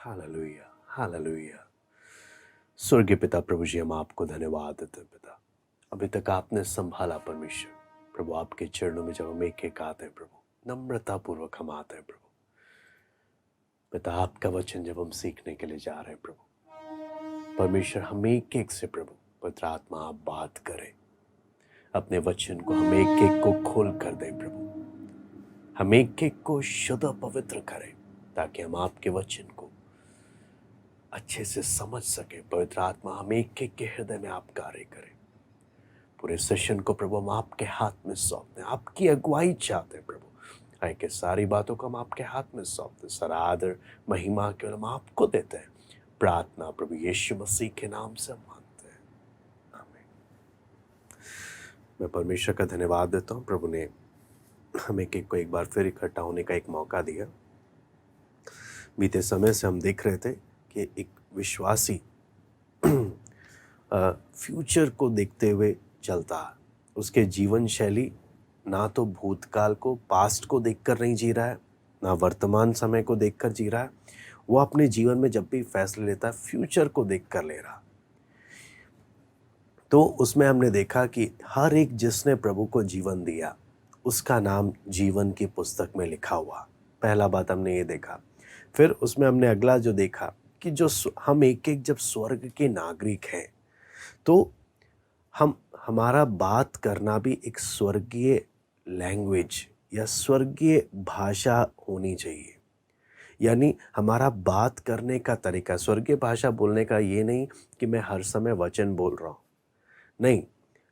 Hallelujah, hallelujah. स्वर्गीय पिता प्रभु जी, हम आपको धन्यवाद देते हैं पिता। अभी तक आपने संभाला परमेश्वर। प्रभु आपके चरणों में जब हम एक-एक आते हैं प्रभु, नम्रतापूर्वक हम आते हैं प्रभु। पिता आपका वचन जब हम सीखने के लिए जा रहे हैं प्रभु, परमेश्वर हम एक-एक से प्रभु, पवित्र आत्मा आप बात करें। अपने वचन को हम एक-एक को खोल कर दें प्रभु। हम एक-एक को शुद्ध पवित्र करें ताकि हम आपके वचन को अच्छे से समझ सके। पवित्र आत्मा हम एक-एक के हृदय में आप कार्य करें। पूरे सेशन को प्रभु हम आपके हाथ में सौंपते हैं। आपकी अगुवाई चाहते हैं प्रभु। आए के सारी बातों को हम आपके हाथ में सौंपते हैं। सारा आदर महिमा केवल हम आपको देते हैं। प्रार्थना प्रभु यीशु मसीह के नाम से हम मांगते हैं, आमीन। मैं परमेश्वर का धन्यवाद देता हूँ। प्रभु ने हमें एक को एक बार फिर इकट्ठा होने का एक मौका दिया। बीते समय से हम देख रहे थे कि एक विश्वासी फ्यूचर को देखते हुए चलता है। उसके जीवन शैली ना तो भूतकाल को, पास्ट को देखकर नहीं जी रहा है, ना वर्तमान समय को देखकर जी रहा है। वो अपने जीवन में जब भी फैसले लेता है फ्यूचर को देखकर ले रहा। तो उसमें हमने देखा कि हर एक जिसने प्रभु को जीवन दिया उसका नाम जीवन की पुस्तक में लिखा हुआ। पहला बात हमने ये देखा। फिर उसमें हमने अगला जो देखा कि जो हम एक एक जब स्वर्ग के नागरिक हैं तो हमारा बात करना भी एक स्वर्गीय लैंग्वेज या स्वर्गीय भाषा होनी चाहिए। यानी हमारा बात करने का तरीका, स्वर्गीय भाषा बोलने का ये नहीं कि मैं हर समय वचन बोल रहा हूँ, नहीं,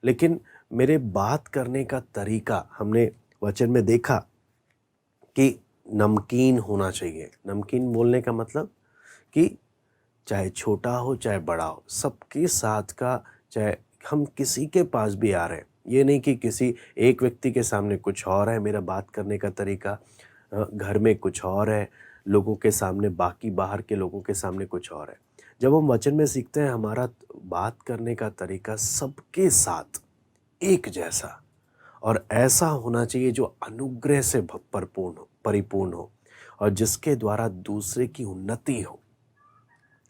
लेकिन मेरे बात करने का तरीका हमने वचन में देखा कि नमकीन होना चाहिए। नमकीन बोलने का मतलब कि चाहे छोटा हो चाहे बड़ा हो, सबके साथ का, चाहे हम किसी के पास भी आ रहे हैं, ये नहीं कि किसी एक व्यक्ति के सामने कुछ और है मेरा बात करने का तरीका, घर में कुछ और है, लोगों के सामने, बाकी बाहर के लोगों के सामने कुछ और है। जब हम वचन में सीखते हैं हमारा बात करने का तरीका सबके साथ एक जैसा और ऐसा होना चाहिए जो अनुग्रह से परिपूर्ण हो और जिसके द्वारा दूसरे की उन्नति हो।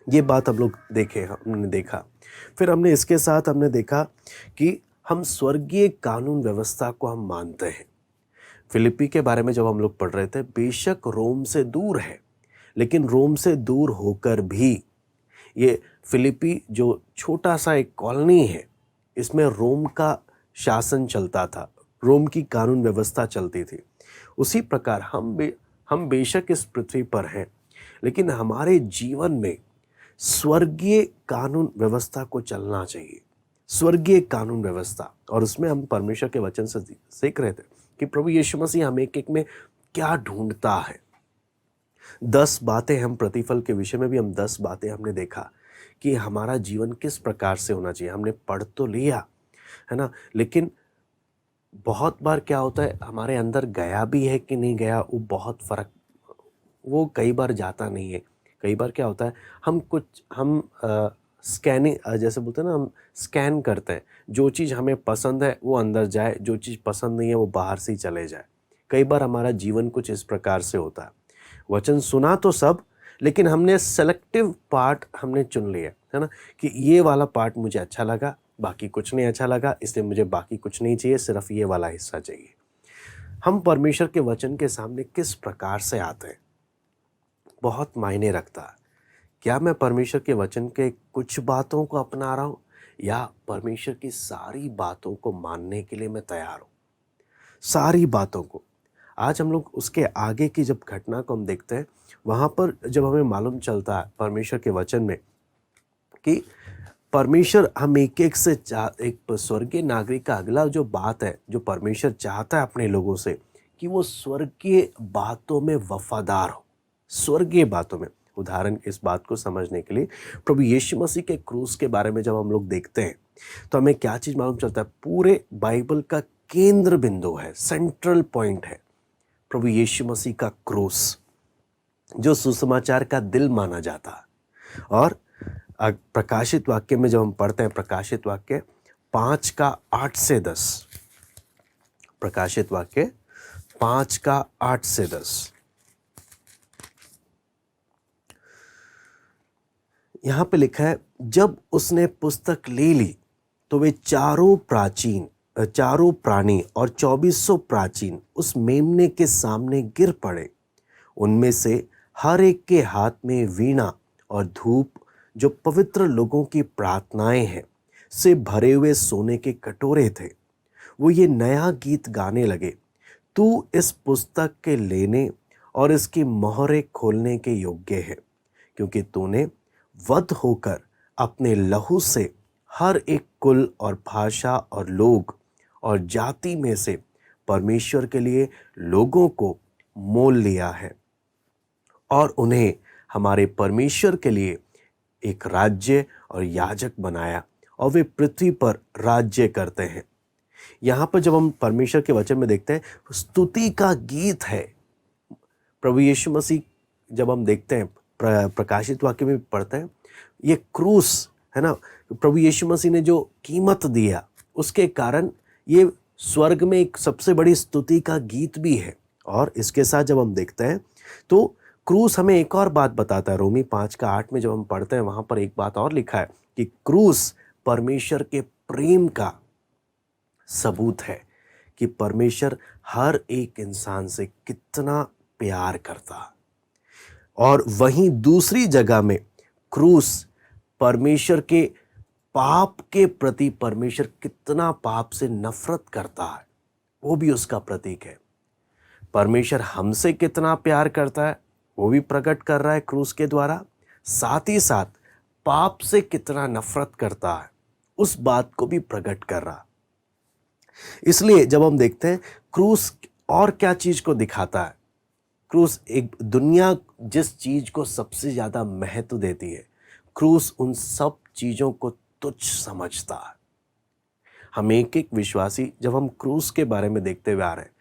ये बात हमने देखा। फिर हमने इसके साथ हमने देखा कि हम स्वर्गीय कानून व्यवस्था को हम मानते हैं। फिलिप्पी के बारे में जब हम लोग पढ़ रहे थे, बेशक रोम से दूर है, लेकिन रोम से दूर होकर भी ये फिलिप्पी जो छोटा सा एक कॉलोनी है, इसमें रोम का शासन चलता था, रोम की कानून व्यवस्था चलती थी। उसी प्रकार हम बेशक इस पृथ्वी पर हैं, लेकिन हमारे जीवन में स्वर्गीय कानून व्यवस्था को चलना चाहिए। स्वर्गीय कानून व्यवस्था, और उसमें हम परमेश्वर के वचन से सीख रहे थे कि प्रभु यीशु मसीह हम एक एक में क्या ढूंढता है। 10 बातें, हम प्रतिफल के विषय में भी हम 10 बातें हमने देखा कि हमारा जीवन किस प्रकार से होना चाहिए। हमने पढ़ तो लिया है ना, लेकिन बहुत बार क्या होता है, हमारे अंदर गया भी है कि नहीं गया, वो बहुत फर्क, वो कई बार जाता नहीं है। कई बार क्या होता है, हम स्कैनिंग, जैसे बोलते हैं ना, हम स्कैन करते हैं, जो चीज़ हमें पसंद है वो अंदर जाए, जो चीज़ पसंद नहीं है वो बाहर से ही चले जाए। कई बार हमारा जीवन कुछ इस प्रकार से होता है। वचन सुना तो सब, लेकिन हमने सेलेक्टिव पार्ट हमने चुन लिया है ना, कि ये वाला पार्ट मुझे अच्छा लगा, बाकी कुछ नहीं अच्छा लगा, इसलिए मुझे बाकी कुछ नहीं चाहिए, सिर्फ ये वाला हिस्सा चाहिए। हम परमेश्वर के वचन के सामने किस प्रकार से आते हैं बहुत मायने रखता है। क्या मैं परमेश्वर के वचन के कुछ बातों को अपना रहा हूँ या परमेश्वर की सारी बातों को मानने के लिए मैं तैयार हूँ, सारी बातों को। आज हम लोग उसके आगे की जब घटना को हम देखते हैं, वहाँ पर जब हमें मालूम चलता है परमेश्वर के वचन में कि परमेश्वर हम एक एक से एक स्वर्गीय नागरिक का अगला जो बात है, जो परमेश्वर चाहता है अपने लोगों से, कि वो स्वर्गीय बातों में वफादार हो। स्वर्गीय बातों में, उदाहरण इस बात को समझने के लिए, प्रभु यीशु मसीह के क्रूस के बारे में जब हम लोग देखते हैं तो हमें क्या चीज़ मालूम चलता है, पूरे बाइबल का केंद्र बिंदु है, सेंट्रल पॉइंट है प्रभु यीशु मसीह का क्रूस, जो सुसमाचार का दिल माना जाता है। और प्रकाशित वाक्य में जब हम पढ़ते हैं, प्रकाशित वाक्य 5:8-10, प्रकाशित वाक्य 5:8-10, यहाँ पे लिखा है, जब उसने पुस्तक ले ली तो वे चारों प्राणी और 2400 प्राचीन उस मेमने के सामने गिर पड़े। उनमें से हर एक के हाथ में वीणा और धूप, जो पवित्र लोगों की प्रार्थनाएं हैं, से भरे हुए सोने के कटोरे थे। वो ये नया गीत गाने लगे, तू इस पुस्तक के लेने और इसकी मोहरें खोलने के योग्य है, क्योंकि तूने वध होकर अपने लहू से हर एक कुल और भाषा और लोग और जाति में से परमेश्वर के लिए लोगों को मोल लिया है और उन्हें हमारे परमेश्वर के लिए एक राज्य और याजक बनाया, और वे पृथ्वी पर राज्य करते हैं। यहाँ पर जब हम परमेश्वर के वचन में देखते हैं, स्तुति का गीत है। प्रभु यीशु मसीह जब हम देखते हैं, प्रकाशित वाक्य में पढ़ते हैं, ये क्रूस है ना, प्रभु यीशु मसीह ने जो कीमत दिया, उसके कारण ये स्वर्ग में एक सबसे बड़ी स्तुति का गीत भी है। और इसके साथ जब हम देखते हैं तो क्रूस हमें एक और बात बताता है। रोमी 5:8 में जब हम पढ़ते हैं, वहां पर एक बात और लिखा है कि क्रूस परमेश्वर के प्रेम का सबूत है कि परमेश्वर हर एक इंसान से कितना प्यार करता है। और वहीं दूसरी जगह में क्रूस परमेश्वर के पाप के प्रति परमेश्वर कितना पाप से नफरत करता है, वो भी उसका प्रतीक है। परमेश्वर हमसे कितना प्यार करता है वो भी प्रकट कर रहा है क्रूस के द्वारा, साथ ही साथ पाप से कितना नफरत करता है उस बात को भी प्रकट कर रहा। इसलिए जब हम देखते हैं क्रूस और क्या चीज को दिखाता है, क्रूस एक दुनिया जिस चीज को सबसे ज्यादा महत्व देती है, क्रूस उन सब चीजों को तुच्छ समझता है। हम एक विश्वासी जब हम क्रूस के बारे में देखते हुए आ रहे हैं,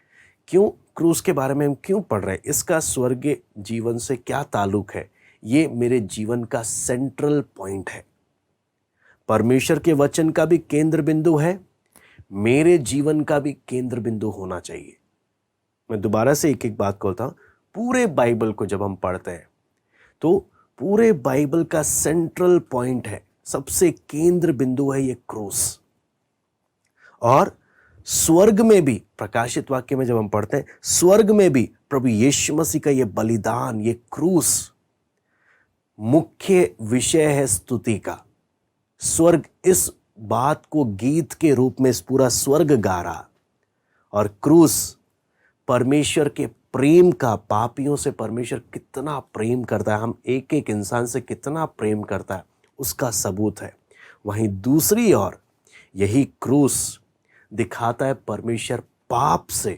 क्यों क्रूस के बारे में हम क्यों पढ़ रहे हैं, इसका स्वर्गीय जीवन से क्या ताल्लुक है, ये मेरे जीवन का सेंट्रल पॉइंट है। परमेश्वर के वचन का भी केंद्र बिंदु है, मेरे जीवन का भी केंद्र बिंदु होना चाहिए। मैं दोबारा से एक बात कहता हूं, पूरे बाइबल को जब हम पढ़ते हैं तो पूरे बाइबल का सेंट्रल पॉइंट है, सबसे केंद्र बिंदु है ये क्रूस। और स्वर्ग में भी, प्रकाशित वाक्य में जब हम पढ़ते हैं, स्वर्ग में भी प्रभु यीशु मसीह का ये बलिदान, ये क्रूस मुख्य विषय है स्तुति का। स्वर्ग इस बात को गीत के रूप में पूरा स्वर्ग गा रहा, और क्रूस परमेश्वर के प्रेम का, पापियों से परमेश्वर कितना प्रेम करता है, हम एक एक इंसान से कितना प्रेम करता है, उसका सबूत है। वहीं दूसरी ओर यही क्रूस दिखाता है परमेश्वर पाप से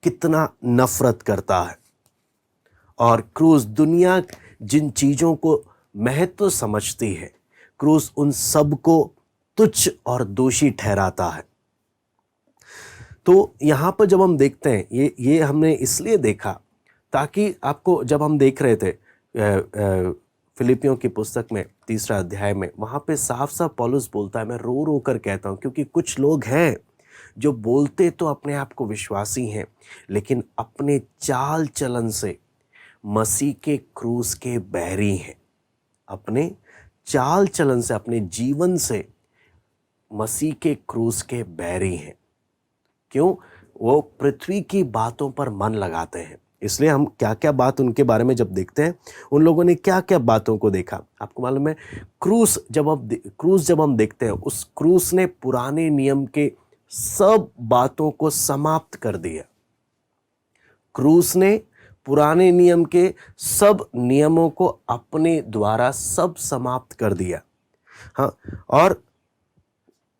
कितना नफरत करता है। और क्रूस दुनिया जिन चीजों को महत्व समझती है, क्रूस उन सब को तुच्छ और दोषी ठहराता है। तो यहां पर जब हम देखते हैं, ये हमने इसलिए देखा ताकि आपको, जब हम देख रहे थे फिलिपियों की पुस्तक में 3 अध्याय में, वहां पे साफ साफ पौलुस बोलता है, मैं रो रो कर कहता हूं, क्योंकि कुछ लोग हैं जो बोलते तो अपने आप को विश्वासी हैं, लेकिन अपने चाल चलन से मसीह के क्रूस के बैरी हैं। अपने चाल चलन से, अपने जीवन से मसीह के क्रूस के बैरी हैं। क्यों? वो पृथ्वी की बातों पर मन लगाते हैं। इसलिए हम क्या क्या बात उनके बारे में जब देखते हैं, उन लोगों ने क्या क्या बातों को देखा, आपको मालूम है? क्रूस जब हम देखते हैं, उस क्रूस ने पुराने नियम के सब बातों को समाप्त कर दिया। क्रूस ने पुराने नियम के सब नियमों को अपने द्वारा सब समाप्त कर दिया। हाँ, और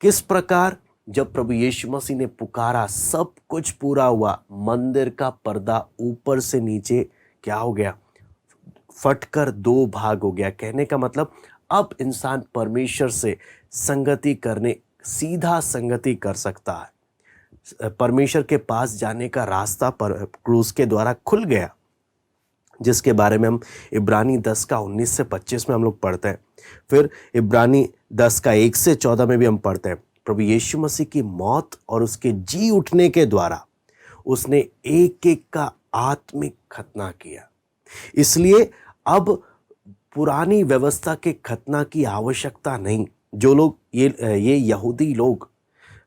किस प्रकार? जब प्रभु यीशु मसीह ने पुकारा, सब कुछ पूरा हुआ, मंदिर का पर्दा ऊपर से नीचे क्या हो गया? फटकर 2 भाग हो गया। कहने का मतलब अब इंसान परमेश्वर से संगति करने, सीधा संगति कर सकता है। परमेश्वर के पास जाने का रास्ता पर क्रूस के द्वारा खुल गया, जिसके बारे में हम इब्रानी 10 का 19 से 25 में हम लोग पढ़ते हैं। फिर इब्रानी 10 का 1 से 14 में भी हम पढ़ते हैं, प्रभु यीशु मसीह की मौत और उसके जी उठने के द्वारा उसने एक एक का आत्मिक खतना किया। इसलिए अब पुरानी व्यवस्था के खतना की आवश्यकता नहीं। जो लोग ये यहूदी लोग,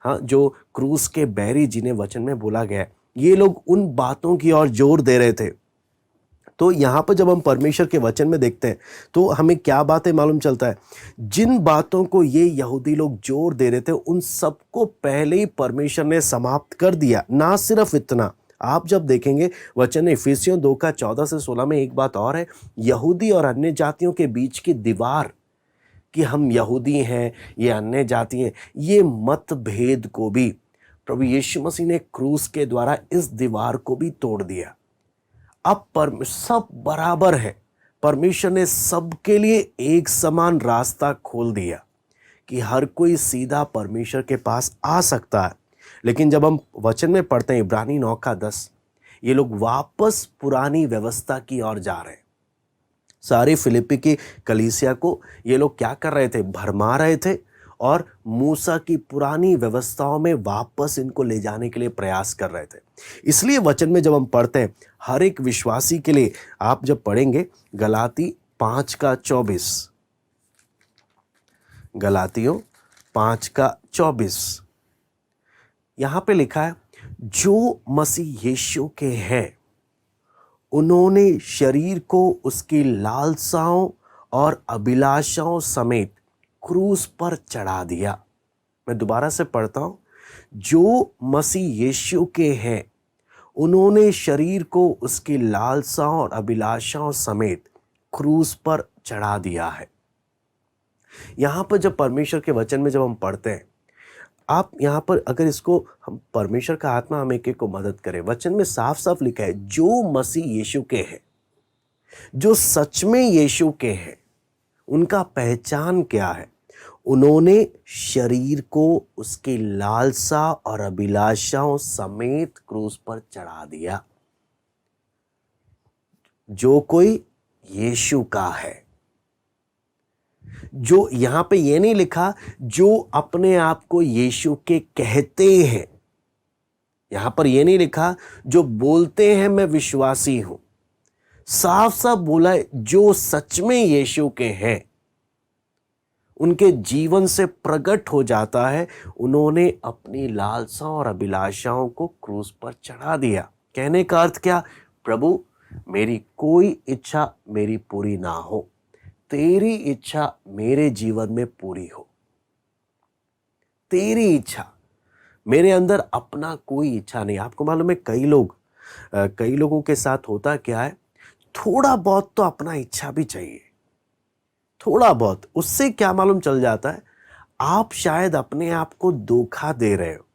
हाँ, जो क्रूस के बैरी जिन्हें वचन में बोला गया है, ये लोग उन बातों की ओर जोर दे रहे थे। तो यहाँ पर जब हम परमेश्वर के वचन में देखते हैं तो हमें क्या बातें मालूम चलता है, जिन बातों को ये यहूदी लोग जोर दे रहे थे उन सबको पहले ही परमेश्वर ने समाप्त कर दिया। ना सिर्फ इतना, आप जब देखेंगे वचन इफिसियों 2 का 14 से 16 में एक बात और है, यहूदी और अन्य जातियों के बीच की दीवार कि हम यहूदी हैं, ये अन्य जाति हैं, ये मतभेद को भी प्रभु यीशु मसीह ने क्रूस के द्वारा इस दीवार को भी तोड़ दिया। अब सब बराबर है। परमेश्वर ने सबके लिए एक समान रास्ता खोल दिया कि हर कोई सीधा परमेश्वर के पास आ सकता है। लेकिन जब हम वचन में पढ़ते हैं इब्रानी 9 का 10, ये लोग वापस पुरानी व्यवस्था की ओर जा रहे हैं। सारे फिलिप्पी की कलीसिया को ये लोग क्या कर रहे थे, भरमा रहे थे और मूसा की पुरानी व्यवस्थाओं में वापस इनको ले जाने के लिए प्रयास कर रहे थे। इसलिए वचन में जब हम पढ़ते हैं हर एक विश्वासी के लिए, आप जब पढ़ेंगे गलाती 5 का 24, गलातियों 5 का 24, यहां पे लिखा है, जो मसीह यीशु के हैं उन्होंने शरीर को उसकी लालसाओं और अभिलाषाओं समेत क्रूस पर चढ़ा दिया। मैं दोबारा से पढ़ता हूं, जो मसीह यीशु के हैं उन्होंने शरीर को उसकी लालसाओं और अभिलाषाओं समेत क्रूस पर चढ़ा दिया है। यहां पर जब परमेश्वर के वचन में जब हम पढ़ते हैं, आप यहां पर अगर इसको हम परमेश्वर का आत्मा हमें एक को मदद करे, वचन में साफ साफ लिखा है, जो मसीह यीशु के हैं, जो सच में यीशु के हैं, उनका पहचान क्या है, उन्होंने शरीर को उसकी लालसा और अभिलाषाओं समेत क्रूस पर चढ़ा दिया। जो कोई यीशु का है, जो यहां पे ये नहीं लिखा जो अपने आप को यीशु के कहते हैं, यहां पर ये नहीं लिखा जो बोलते हैं मैं विश्वासी हूं, साफ साफ बोला है जो सच में यीशु के हैं, उनके जीवन से प्रकट हो जाता है, उन्होंने अपनी लालसाओं और अभिलाषाओं को क्रूस पर चढ़ा दिया। कहने का अर्थ क्या, प्रभु मेरी कोई इच्छा मेरी पूरी ना हो, तेरी इच्छा मेरे जीवन में पूरी हो। तेरी इच्छा, मेरे अंदर अपना कोई इच्छा नहीं। आपको मालूम है कई लोगों के साथ होता क्या है, थोड़ा बहुत तो अपना इच्छा भी चाहिए, थोड़ा बहुत। उससे क्या मालूम चल जाता है, आप शायद अपने आप को धोखा दे रहे हो।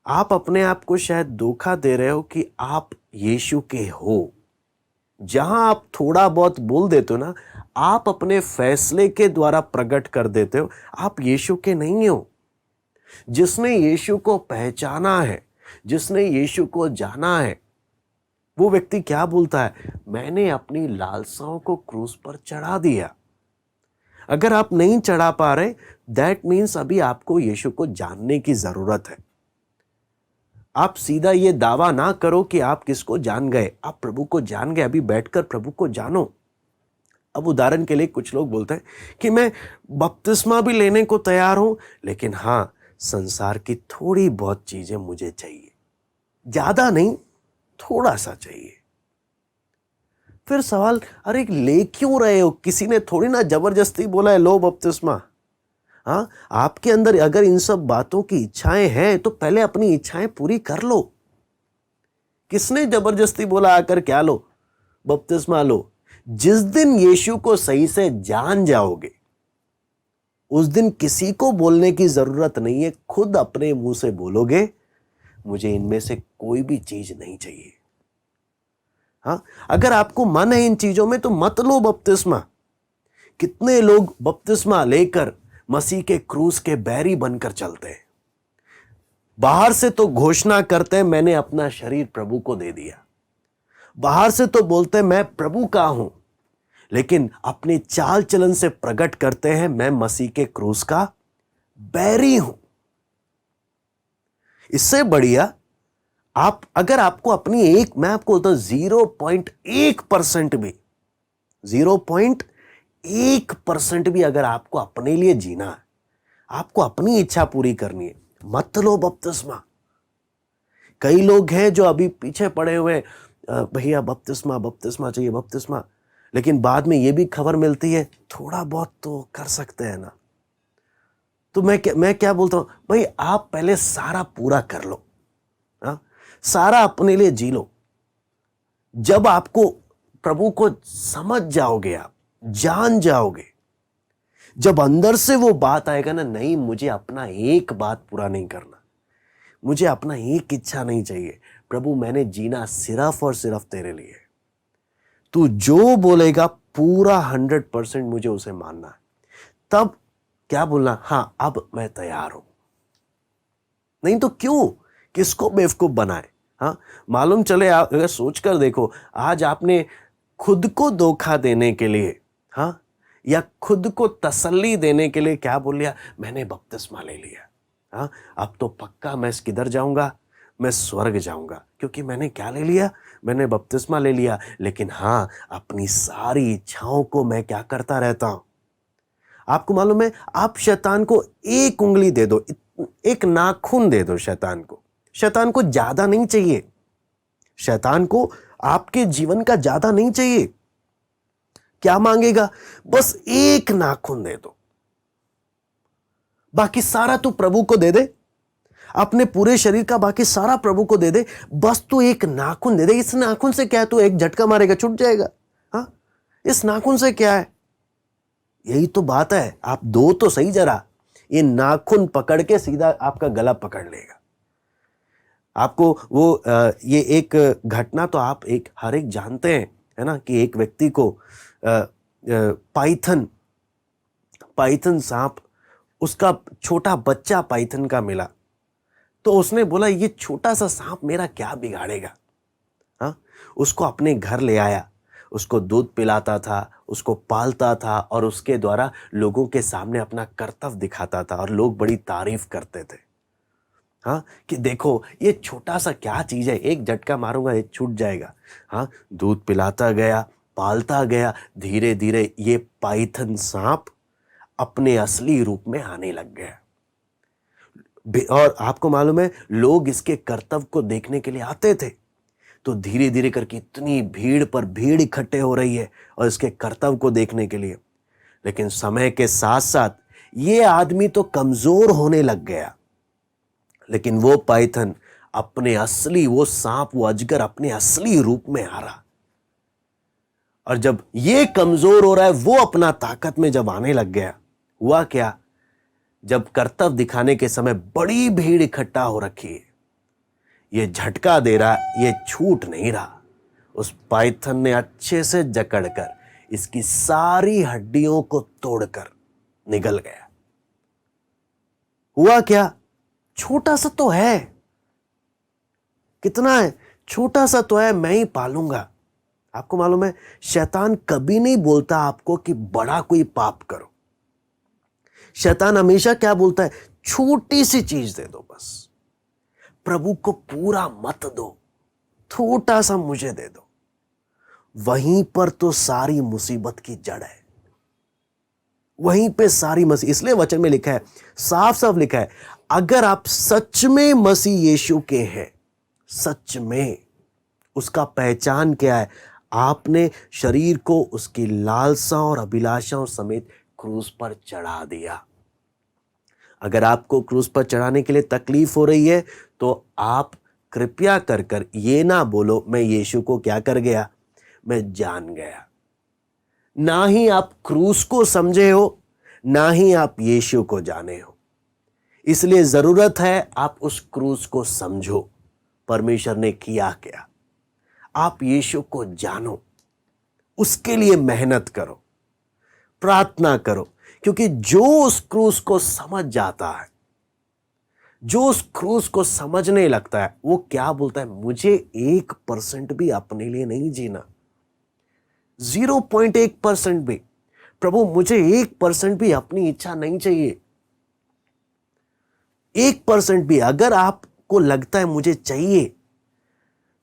आप अपने आप को शायद धोखा दे रहे हो कि आप यीशु के हो। जहां आप थोड़ा बहुत बोल देते हो ना, आप अपने फैसले के द्वारा प्रकट कर देते हो आप यीशु के नहीं हो। जिसने यीशु को पहचाना है, जिसने यीशु को जाना है, वो व्यक्ति क्या बोलता है, मैंने अपनी लालसाओं को क्रूस पर चढ़ा दिया। अगर आप नहीं चढ़ा पा रहे, दैट मीन्स अभी आपको यीशु को जानने की जरूरत है। आप सीधा ये दावा ना करो कि आप किसको जान गए, आप प्रभु को जान गए, अभी बैठकर प्रभु को जानो। अब उदाहरण के लिए कुछ लोग बोलते हैं कि मैं बपतिस्मा भी लेने को तैयार हूं, लेकिन हां, संसार की थोड़ी बहुत चीजें मुझे चाहिए, ज्यादा नहीं, थोड़ा सा चाहिए। फिर सवाल, अरे ले क्यों रहे हो, किसी ने थोड़ी ना जबरदस्ती बोला है लो बपतिस्मा। हाँ, आपके अंदर अगर इन सब बातों की इच्छाएं हैं तो पहले अपनी इच्छाएं पूरी कर लो। किसने जबरदस्ती बोला आकर क्या लो, बपतिस्मा लो। जिस दिन यीशु को सही से जान जाओगे, उस दिन किसी को बोलने की जरूरत नहीं है, खुद अपने मुंह से बोलोगे मुझे इनमें से कोई भी चीज नहीं चाहिए। हाँ, अगर आपको मन है इन चीजों में तो मत लो बपतिस्मा। कितने लोग बपतिस्मा लेकर मसीह के क्रूस के बैरी बनकर चलते हैं, बाहर से तो घोषणा करते हैं मैंने अपना शरीर प्रभु को दे दिया, बाहर से तो बोलते हैं मैं प्रभु का हूं, लेकिन अपने चाल चलन से प्रकट करते हैं मैं मसीह के क्रूस का बैरी हूं। इससे बढ़िया आप, अगर आपको अपनी मैं आपको बोलता हूं 0.1% भी 0.1% भी अगर आपको अपने लिए जीना है, आपको अपनी इच्छा पूरी करनी है, मत लो बपतिस्मा। कई लोग हैं जो अभी पीछे पड़े हुए, भैया बपतिस्मा बपतिस्मा चाहिए बपतिस्मा, लेकिन बाद में ये भी खबर मिलती है थोड़ा बहुत तो कर सकते हैं ना। तो मैं क्या बोलता हूं, भाई आप पहले सारा पूरा कर लो, सारा अपने लिए जी लो। जब आपको प्रभु को समझ जाओगे, आप जान जाओगे, जब अंदर से वो बात आएगा ना, नहीं मुझे अपना एक बात पूरा नहीं करना, मुझे अपना एक इच्छा नहीं चाहिए, प्रभु मैंने जीना सिर्फ और सिर्फ तेरे लिए। तू जो बोलेगा पूरा 100% मुझे उसे मानना है। तब क्या बोलना, हाँ अब मैं तैयार हूं। नहीं तो क्यों किसको बेवकूफ बनाए। हाँ, मालूम चले, आप अगर सोच कर देखो, आज आपने खुद को धोखा देने के लिए, हाँ, या खुद को तसल्ली देने के लिए क्या बोल लिया, मैंने बपतिस्मा ले लिया, हाँ अब तो पक्का मैं किधर जाऊंगा, मैं स्वर्ग जाऊंगा, क्योंकि मैंने क्या ले लिया, मैंने बपतिस्मा ले लिया। लेकिन हाँ, अपनी सारी इच्छाओं को मैं क्या करता रहता हूं। आपको मालूम है, आप शैतान को एक उंगली दे दो, एक नाखून दे दो शैतान को। शैतान को ज्यादा नहीं चाहिए, शैतान को आपके जीवन का ज्यादा नहीं चाहिए। क्या मांगेगा, बस एक नाखून दे दो, बाकी सारा तू प्रभु को दे दे, अपने पूरे शरीर का बाकी सारा प्रभु को दे दे, बस तू एक नाखून दे दे। इस नाखून से क्या है, तू एक झटका मारेगा छूट जाएगा। हाँ, इस नाखून से क्या है, यही तो बात है। आप दो तो सही जरा, ये नाखून पकड़ के सीधा आपका गला पकड़ लेगा। आपको वो ये एक घटना तो आप हर एक जानते हैं, है ना, कि एक व्यक्ति को पाइथन सांप, उसका छोटा बच्चा पाइथन का मिला, तो उसने बोला ये छोटा सा सांप मेरा क्या बिगाड़ेगा। हाँ, उसको अपने घर ले आया, उसको दूध पिलाता था, उसको पालता था, और उसके द्वारा लोगों के सामने अपना कर्तव्य दिखाता था, और लोग बड़ी तारीफ करते थे। हाँ, कि देखो ये छोटा सा क्या चीज है, एक झटका मारूंगा ये छूट जाएगा। हाँ, दूध पिलाता गया, पालता गया, धीरे धीरे ये पाइथन सांप अपने असली रूप में आने लग गया। और आपको मालूम है, लोग इसके कर्तव्य को देखने के लिए आते थे, तो धीरे धीरे करके इतनी भीड़ पर भीड़ इकट्ठे हो रही है और इसके कर्तव्य को देखने के लिए। लेकिन समय के साथ साथ ये आदमी तो कमजोर होने लग गया, लेकिन वो पाइथन अपने असली, वो सांप, वो अजगर अपने असली रूप में आ रहा। और जब ये कमजोर हो रहा है, वो अपना ताकत में जब आने लग गया, हुआ क्या, जब कर्तव्य दिखाने के समय बड़ी भीड़ इकट्ठा हो रखी है, ये झटका दे रहा, ये छूट नहीं रहा। उस पाइथन ने अच्छे से जकड़कर इसकी सारी हड्डियों को तोड़कर निगल गया। हुआ क्या, छोटा सा तो है, कितना है, छोटा सा तो है, मैं ही पालूंगा। आपको मालूम है, शैतान कभी नहीं बोलता आपको कि बड़ा कोई पाप करो। शैतान हमेशा क्या बोलता है, छोटी सी चीज दे दो बस, प्रभु को पूरा मत दो, छोटा सा मुझे दे दो। वहीं पर तो सारी मुसीबत की जड़ है, वहीं पे सारी मसीह। इसलिए वचन में लिखा है, साफ साफ लिखा है, अगर आप सच में मसीह यीशु के हैं, सच में, उसका पहचान क्या है, आपने शरीर को उसकी लालसाओं और अभिलाषाओं समेत क्रूस पर चढ़ा दिया। अगर आपको क्रूस पर चढ़ाने के लिए तकलीफ हो रही है, तो आप कृपया कर कर ये ना बोलो मैं यीशु को क्या कर गया, मैं जान गया। ना ही आप क्रूस को समझे हो, ना ही आप यीशु को जाने हो। इसलिए जरूरत है आप उस क्रूस को समझो, परमेश्वर ने किया क्या। आप यीशु को जानो, उसके लिए मेहनत करो, प्रार्थना करो, क्योंकि जो उस क्रूस को समझ जाता है, जो उस क्रूस को समझने लगता है, वो क्या बोलता है, मुझे 1% भी अपने लिए नहीं जीना, 0.1% भी। प्रभु मुझे 1% भी अपनी इच्छा नहीं चाहिए। 1% भी अगर आपको लगता है मुझे चाहिए,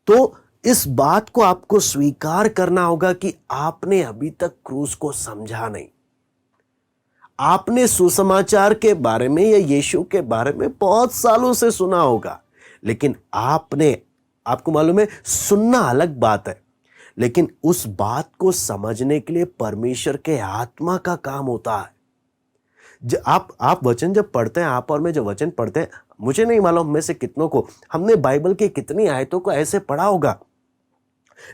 तो इस बात को आपको स्वीकार करना होगा कि आपने अभी तक क्रूस को समझा नहीं। आपने सुसमाचार के बारे में या यीशु के बारे में बहुत सालों से सुना होगा, लेकिन आपको मालूम है, सुनना अलग बात है, लेकिन उस बात को समझने के लिए परमेश्वर के आत्मा का काम होता है। आप वचन जब पढ़ते हैं, आप और मैं जब वचन पढ़ते हैं, मुझे नहीं मालूम में से कितनों को, हमने बाइबल के कितनी आयतों को ऐसे पढ़ा होगा,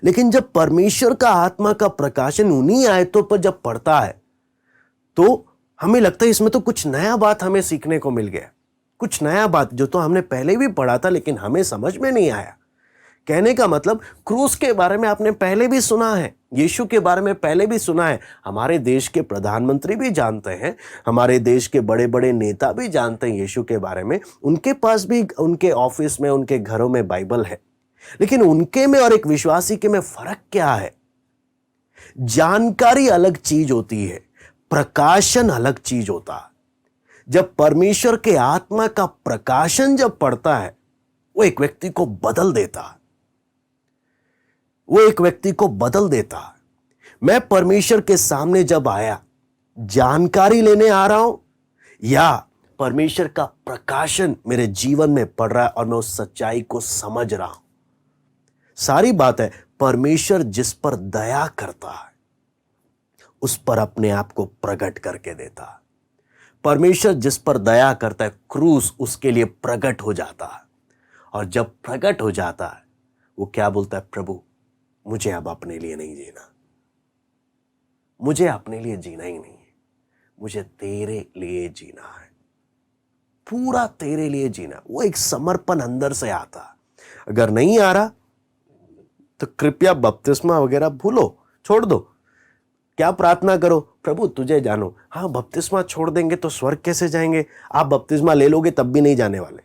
लेकिन जब परमेश्वर का आत्मा का प्रकाशन उन्हीं आयतों पर जब पड़ता है तो हमें लगता है इसमें तो कुछ नया बात हमें सीखने को मिल गया, कुछ नया बात जो तो हमने पहले भी पढ़ा था लेकिन हमें समझ में नहीं आया। कहने का मतलब क्रूस के बारे में आपने पहले भी सुना है, यीशु के बारे में पहले भी सुना है, हमारे देश के प्रधानमंत्री भी जानते हैं, हमारे देश के बड़े बड़े नेता भी जानते हैं यीशु के बारे में, उनके पास भी उनके ऑफिस में, उनके घरों में बाइबल है। लेकिन उनके में और एक विश्वासी के में फर्क क्या है? जानकारी अलग चीज होती है, प्रकाशन अलग चीज होता है। जब परमेश्वर के आत्मा का प्रकाशन जब पड़ता है, वो एक व्यक्ति को बदल देता है, वो एक व्यक्ति को बदल देता है। मैं परमेश्वर के सामने जब आया, जानकारी लेने आ रहा हूं या परमेश्वर का प्रकाशन मेरे जीवन में पड़ रहा है और मैं उस सच्चाई को समझ रहा हूं। सारी बात है, परमेश्वर जिस पर दया करता है उस पर अपने आप को प्रकट करके देता है। परमेश्वर जिस पर दया करता है, क्रूस उसके लिए प्रकट हो जाता है। और जब प्रकट हो जाता है, वो क्या बोलता है? प्रभु, मुझे अब अपने लिए नहीं जीना, मुझे अपने लिए जीना ही नहीं है, मुझे तेरे लिए जीना है, पूरा तेरे लिए जीना। वो एक समर्पण अंदर से आता है। अगर नहीं आ रहा तो कृपया बपतिस्मा वगैरह भूलो, छोड़ दो। क्या प्रार्थना करो? प्रभु तुझे जानो। हाँ, बपतिस्मा छोड़ देंगे तो स्वर्ग कैसे जाएंगे? आप बपतिस्मा ले लोगे तब भी नहीं जाने वाले।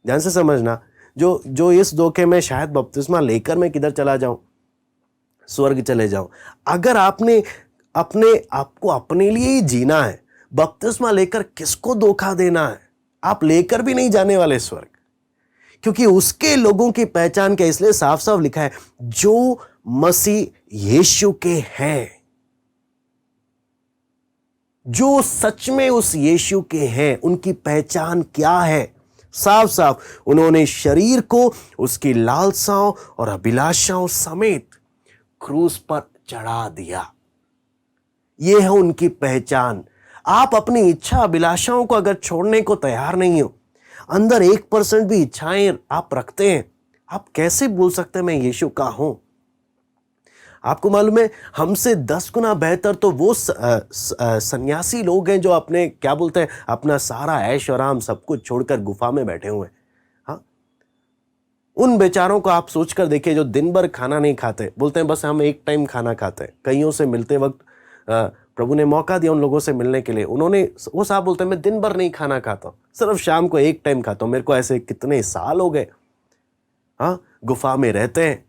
ध्यान से समझना, जो इस धोखे में शायद बपतिस्मा लेकर मैं किधर चला जाऊं, स्वर्ग चले जाऊं। अगर आपने आपको अपने लिए ही जीना है, बपतिस्मा लेकर किसको धोखा देना है? आप लेकर भी नहीं जाने वाले स्वर्ग, क्योंकि उसके लोगों की पहचान क्या? इसलिए साफ साफ लिखा है, जो मसीह यीशु के हैं, जो सच में उस यीशु के हैं, उनकी पहचान क्या है? साफ साफ, उन्होंने शरीर को उसकी लालसाओं और अभिलाषाओं समेत क्रूस पर चढ़ा दिया। यह है उनकी पहचान। आप अपनी इच्छा अभिलाषाओं को अगर छोड़ने को तैयार नहीं हो, अंदर 1% भी इच्छाएं आप रखते हैं, आप कैसे बोल सकते हैं मैं यीशु का हूं? आपको मालूम है, हमसे 10 गुना बेहतर तो वो सन्यासी लोग हैं जो अपने क्या बोलते हैं, अपना सारा ऐश आराम सब कुछ छोड़कर गुफा में बैठे हुए हैं। हाँ, उन बेचारों को आप सोचकर देखिए जो दिन भर खाना नहीं खाते, बोलते हैं बस हम एक टाइम खाना खाते हैं। कईयों से मिलते वक्त प्रभु ने मौका दिया उन लोगों से मिलने के लिए, वो साहब बोलते हैं मैं दिन भर नहीं खाना खाता हूं, सिर्फ शाम को एक टाइम खाता हूं। मेरे को ऐसे कितने साल हो गए। हाँ, गुफा में रहते हैं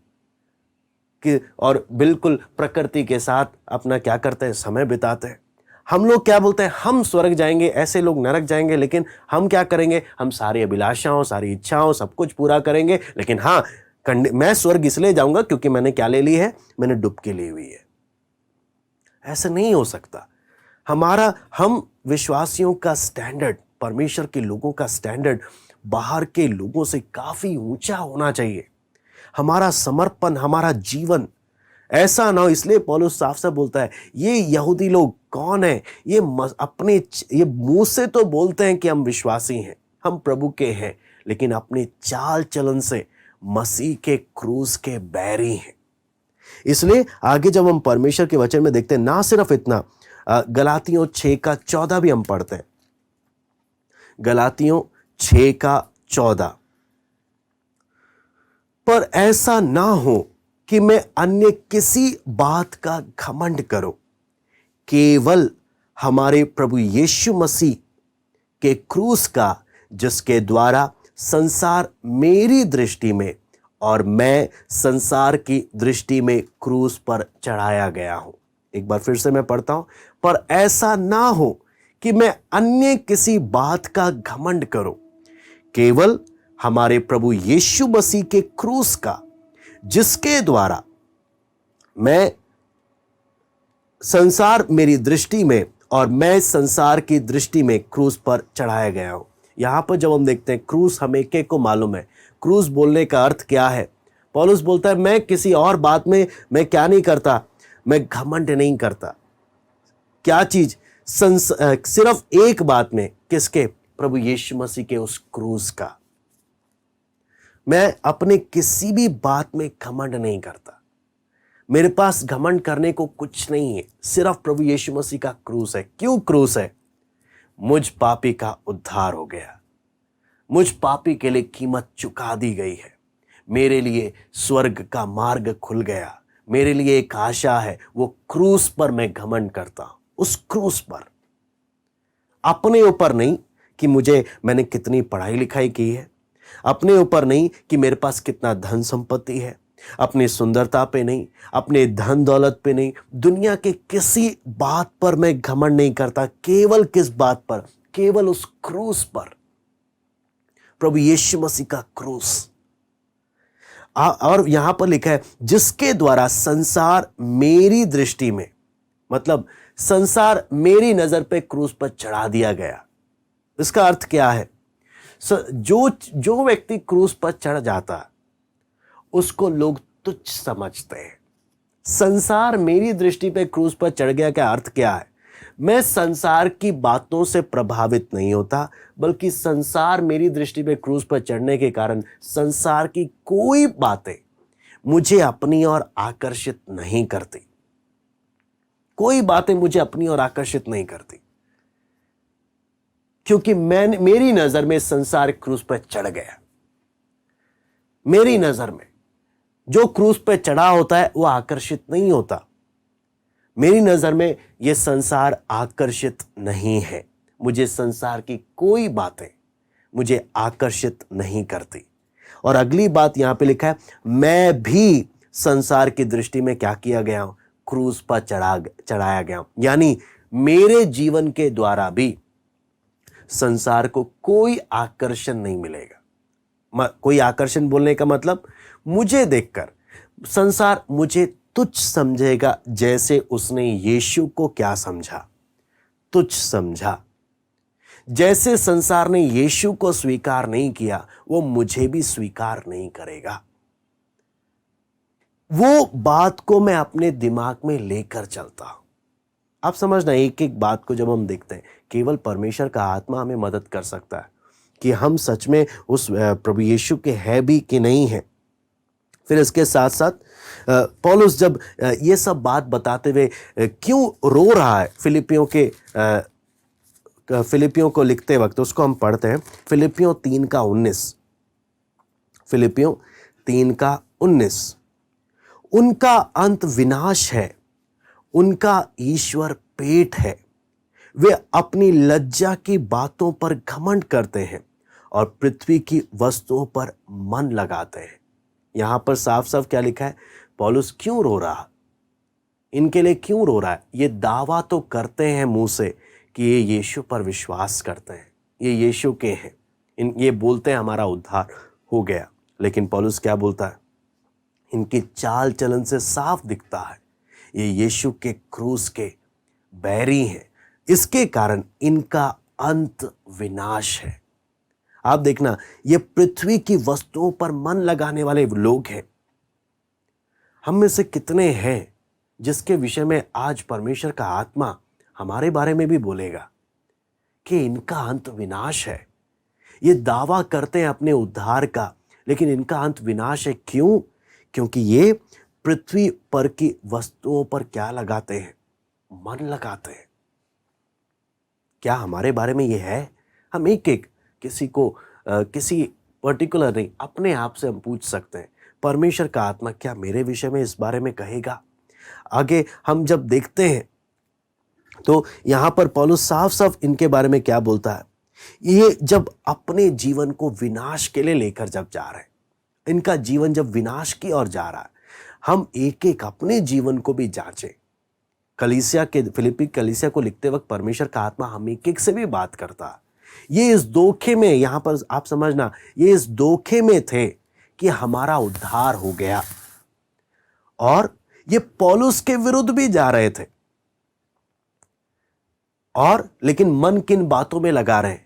कि और बिल्कुल प्रकृति के साथ अपना क्या करते हैं, समय बिताते हैं। हम लोग क्या बोलते हैं, हम स्वर्ग जाएंगे, ऐसे लोग नरक जाएंगे, लेकिन हम क्या करेंगे, हम सारी अभिलाषाओं, सारी इच्छाओं, सब कुछ पूरा करेंगे। लेकिन हाँ, मैं स्वर्ग इसलिए जाऊंगा क्योंकि मैंने क्या ले ली है, मैंने डुबकी ली हुई है। ऐसा नहीं हो सकता। हम विश्वासियों का स्टैंडर्ड, परमेश्वर के लोगों का स्टैंडर्ड बाहर के लोगों से काफी ऊंचा होना चाहिए। हमारा समर्पण, हमारा जीवन ऐसा ना हो। इसलिए पौलुस साफ साफ बोलता है, ये यहूदी लोग कौन है, ये मुंह से तो बोलते हैं कि हम विश्वासी हैं, हम प्रभु के हैं, लेकिन अपने चाल चलन से मसीह के क्रूस के बैरी हैं। इसलिए आगे जब हम परमेश्वर के वचन में देखते हैं, ना सिर्फ इतना, गलातियों 6:14 भी हम पढ़ते हैं। गलातियों 6:14, पर ऐसा ना हो कि मैं अन्य किसी बात का घमंड करूं, केवल हमारे प्रभु यीशु मसीह के क्रूस का, जिसके द्वारा संसार मेरी दृष्टि में और मैं संसार की दृष्टि में क्रूस पर चढ़ाया गया हूं। एक बार फिर से मैं पढ़ता हूं, पर ऐसा ना हो कि मैं अन्य किसी बात का घमंड करूं, केवल हमारे प्रभु यीशु मसीह के क्रूस का, जिसके द्वारा मैं संसार मेरी दृष्टि में और मैं संसार की दृष्टि में क्रूस पर चढ़ाया गया हूं। यहां पर जब हम देखते हैं क्रूस, हमें के को मालूम है क्रूस बोलने का अर्थ क्या है। पौलुस बोलता है मैं किसी और बात में मैं क्या नहीं करता, मैं घमंड नहीं करता। क्या चीज? सिर्फ एक बात में, किसके? प्रभु यीशु मसीह के उस क्रूस का। मैं अपने किसी भी बात में घमंड नहीं करता। मेरे पास घमंड करने को कुछ नहीं है, सिर्फ प्रभु यीशु मसीह का क्रूस है। क्यों क्रूस है? मुझ पापी का उद्धार हो गया, मुझ पापी के लिए कीमत चुका दी गई है, मेरे लिए स्वर्ग का मार्ग खुल गया, मेरे लिए एक आशा है। वो क्रूस पर मैं घमंड करता हूं, उस क्रूस पर। अपने ऊपर नहीं कि मैंने कितनी पढ़ाई लिखाई की है, अपने ऊपर नहीं कि मेरे पास कितना धन संपत्ति है, अपनी सुंदरता पे नहीं, अपने धन दौलत पे नहीं, दुनिया के किसी बात पर मैं घमंड नहीं करता। केवल किस बात पर? केवल उस क्रूस पर, प्रभु यीशु मसीह का क्रूस। और यहां पर लिखा है जिसके द्वारा संसार मेरी दृष्टि में, मतलब संसार मेरी नजर पे क्रूस पर चढ़ा दिया गया। इसका अर्थ क्या है? जो व्यक्ति क्रूस पर चढ़ जाता उसको लोग तुच्छ समझते हैं। संसार मेरी दृष्टि पे क्रूस पर चढ़ गया का अर्थ क्या है? मैं संसार की बातों से प्रभावित नहीं होता, बल्कि संसार मेरी दृष्टि पे क्रूस पर चढ़ने के कारण संसार की कोई बातें मुझे अपनी ओर आकर्षित नहीं करती। कोई बातें मुझे अपनी ओर आकर्षित नहीं करती, क्योंकि मेरी नजर में संसार क्रूस पर चढ़ गया। मेरी नजर में जो क्रूस पर चढ़ा होता है वो आकर्षित नहीं होता। मेरी नजर में यह संसार आकर्षित नहीं है। मुझे संसार की कोई बातें मुझे आकर्षित नहीं करती। और अगली बात यहां पे लिखा है, मैं भी संसार की दृष्टि में क्या किया गया हूं? क्रूस पर चढ़ाया गया हूं। यानी मेरे जीवन के द्वारा भी संसार को कोई आकर्षण नहीं मिलेगा। कोई आकर्षण बोलने का मतलब, मुझे देखकर संसार मुझे तुच्छ समझेगा, जैसे उसने यीशु को क्या समझा? तुच्छ समझा। जैसे संसार ने यीशु को स्वीकार नहीं किया, वो मुझे भी स्वीकार नहीं करेगा। वो बात को मैं अपने दिमाग में लेकर चलता हूं। आप समझना, एक एक बात को जब हम देखते हैं, केवल परमेश्वर का आत्मा हमें मदद कर सकता है कि हम सच में उस प्रभु यीशु के हैं भी कि नहीं है। फिर इसके साथ साथ पौलुस जब ये सब बात बताते हुए क्यों रो रहा है, फिलिपियों को लिखते वक्त, उसको हम पढ़ते हैं। फिलिपियों 3:19। फिलिपियों 3:19। उनका अंत विनाश है, उनका ईश्वर पेट है। वे अपनी लज्जा की बातों पर घमंड करते हैं और पृथ्वी की वस्तुओं पर मन लगाते हैं। यहां पर साफ साफ क्या लिखा है? पौलुस क्यों रो रहा? इनके लिए क्यों रो रहा है? ये दावा तो करते हैं मुंह से कि ये यीशु पर विश्वास करते हैं, ये यीशु के हैं, ये बोलते हैं हमारा उद्धार हो गया। लेकिन पौलुस क्या बोलता है? इनकी चाल चलन से साफ दिखता है ये यीशु के क्रूस के बैरी हैं। इसके कारण इनका अंत विनाश है। आप देखना, ये पृथ्वी की वस्तुओं पर मन लगाने वाले लोग हैं। हम में से कितने हैं जिसके विषय में आज परमेश्वर का आत्मा हमारे बारे में भी बोलेगा कि इनका अंत विनाश है। ये दावा करते हैं अपने उद्धार का, लेकिन इनका अंत विनाश है। क्यों? क्योंकि ये पृथ्वी पर की वस्तुओं पर क्या लगाते हैं? मन लगाते हैं। क्या हमारे बारे में ये है? हम एक एक किसी पर्टिकुलर नहीं, अपने आप से हम पूछ सकते हैं, परमेश्वर का आत्मा क्या मेरे विषय में इस बारे में कहेगा? आगे हम जब देखते हैं तो यहां पर पौलुस साफ साफ इनके बारे में क्या बोलता है? ये जब अपने जीवन को विनाश के लिए लेकर जब जा रहे हैं, इनका जीवन जब विनाश की ओर जा रहा है, हम एक एक अपने जीवन को भी जांचें। फिलिप्पी कलीसिया को लिखते वक्त परमेश्वर का आत्मा हम एक एक से भी बात करता है। ये इस धोखे में, यहां पर आप समझना, ये इस धोखे में थे कि हमारा उद्धार हो गया, और ये पौलुस के विरुद्ध भी जा रहे थे, और लेकिन मन किन बातों में लगा रहे हैं?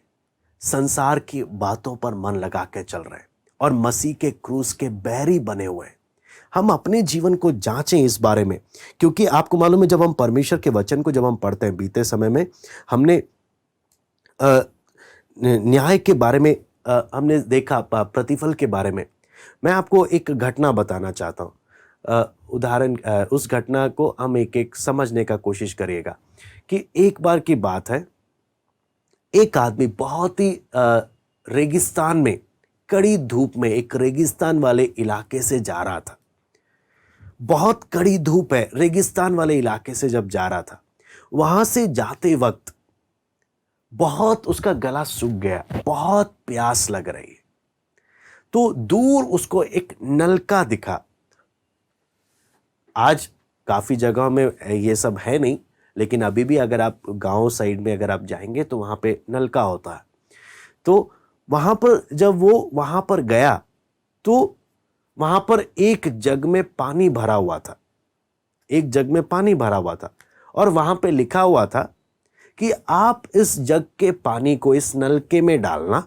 संसार की बातों पर मन लगा के चल रहे हैं और मसीह के क्रूस के बैरी बने हुए हैं। हम अपने जीवन को जांचें इस बारे में, क्योंकि आपको मालूम है जब हम परमेश्वर के वचन को जब हम पढ़ते हैं, बीते समय में हमने न्याय के बारे में हमने देखा, प्रतिफल के बारे में। मैं आपको एक घटना बताना चाहता हूँ, उदाहरण उस घटना को हम एक एक समझने का कोशिश करिएगा कि एक बार की बात है, एक आदमी बहुत ही रेगिस्तान में, कड़ी धूप में, एक रेगिस्तान वाले इलाके से जा रहा था। बहुत कड़ी धूप है, रेगिस्तान वाले इलाके से जब जा रहा था, वहां से जाते वक्त बहुत उसका गला सूख गया, बहुत प्यास लग रही है। तो दूर उसको एक नलका दिखा। आज काफी जगहों में ये सब है नहीं, लेकिन अभी भी अगर आप गांव साइड में अगर आप जाएंगे तो वहां पे नलका होता है। तो वहां पर जब वो वहां पर गया तो वहां पर एक जग में पानी भरा हुआ था, एक जग में पानी भरा हुआ था, और वहां पे लिखा हुआ था कि आप इस जग के पानी को इस नलके में डालना,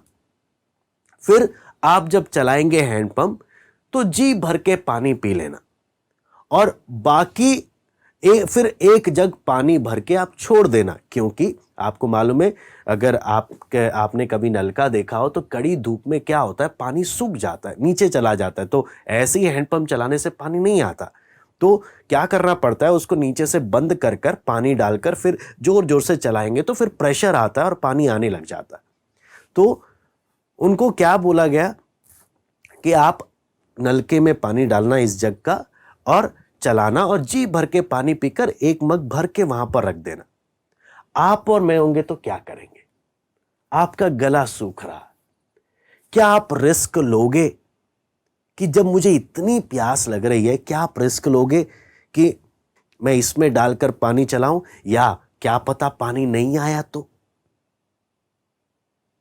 फिर आप जब चलाएंगे हैंडपंप तो जी भर के पानी पी लेना, और बाकी फिर एक जग पानी भर के आप छोड़ देना। क्योंकि आपको मालूम है, अगर आपने कभी नलका देखा हो तो कड़ी धूप में क्या होता है, पानी सूख जाता है, नीचे चला जाता है। तो ऐसे ही हैंडपंप चलाने से पानी नहीं आता, तो क्या करना पड़ता है, उसको नीचे से बंद कर कर पानी डालकर फिर जोर जोर से चलाएंगे तो फिर प्रेशर आता है और पानी आने लग जाता है। तो उनको क्या बोला गया कि आप नलके में पानी डालना इस जग का, और चलाना, और जी भर के पानी पीकर एक मग भर के वहां पर रख देना। आप और मैं होंगे तो क्या करेंगे? आपका गला सूख रहा, क्या आप रिस्क लोगे कि जब मुझे इतनी प्यास लग रही है, क्या आप रिस्क लोगे कि मैं इसमें डालकर पानी चलाऊं, या क्या पता पानी नहीं आया तो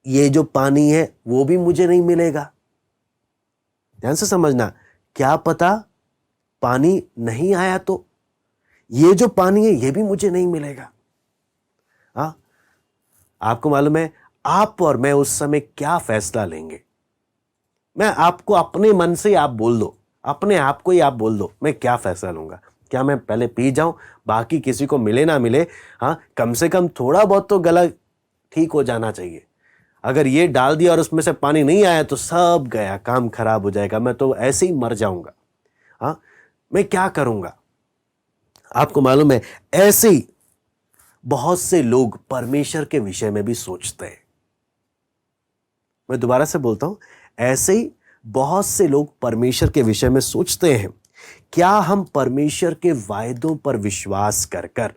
ये जो पानी है वो भी मुझे नहीं मिलेगा? ध्यान से समझना, क्या पता पानी नहीं आया तो ये जो पानी है ये भी मुझे नहीं मिलेगा। हाँ, आपको मालूम है आप और मैं उस समय क्या फैसला लेंगे? मैं आपको अपने मन से आप बोल दो, अपने आप को ही आप बोल दो, मैं क्या फैसला लूंगा? क्या मैं पहले पी जाऊं, बाकी किसी को मिले ना मिले, हाँ कम से कम थोड़ा बहुत तो गला ठीक हो जाना चाहिए। अगर ये डाल दिया और उसमें से पानी नहीं आया तो सब गया, काम खराब हो जाएगा, मैं तो ऐसे ही मर जाऊंगा। हाँ, मैं क्या करूंगा? आपको मालूम है ऐसे ही बहुत से लोग परमेश्वर के विषय में भी सोचते हैं। मैं दोबारा से बोलता हूं, ऐसे ही बहुत से लोग परमेश्वर के विषय में सोचते हैं। क्या हम परमेश्वर के वायदों पर विश्वास कर कर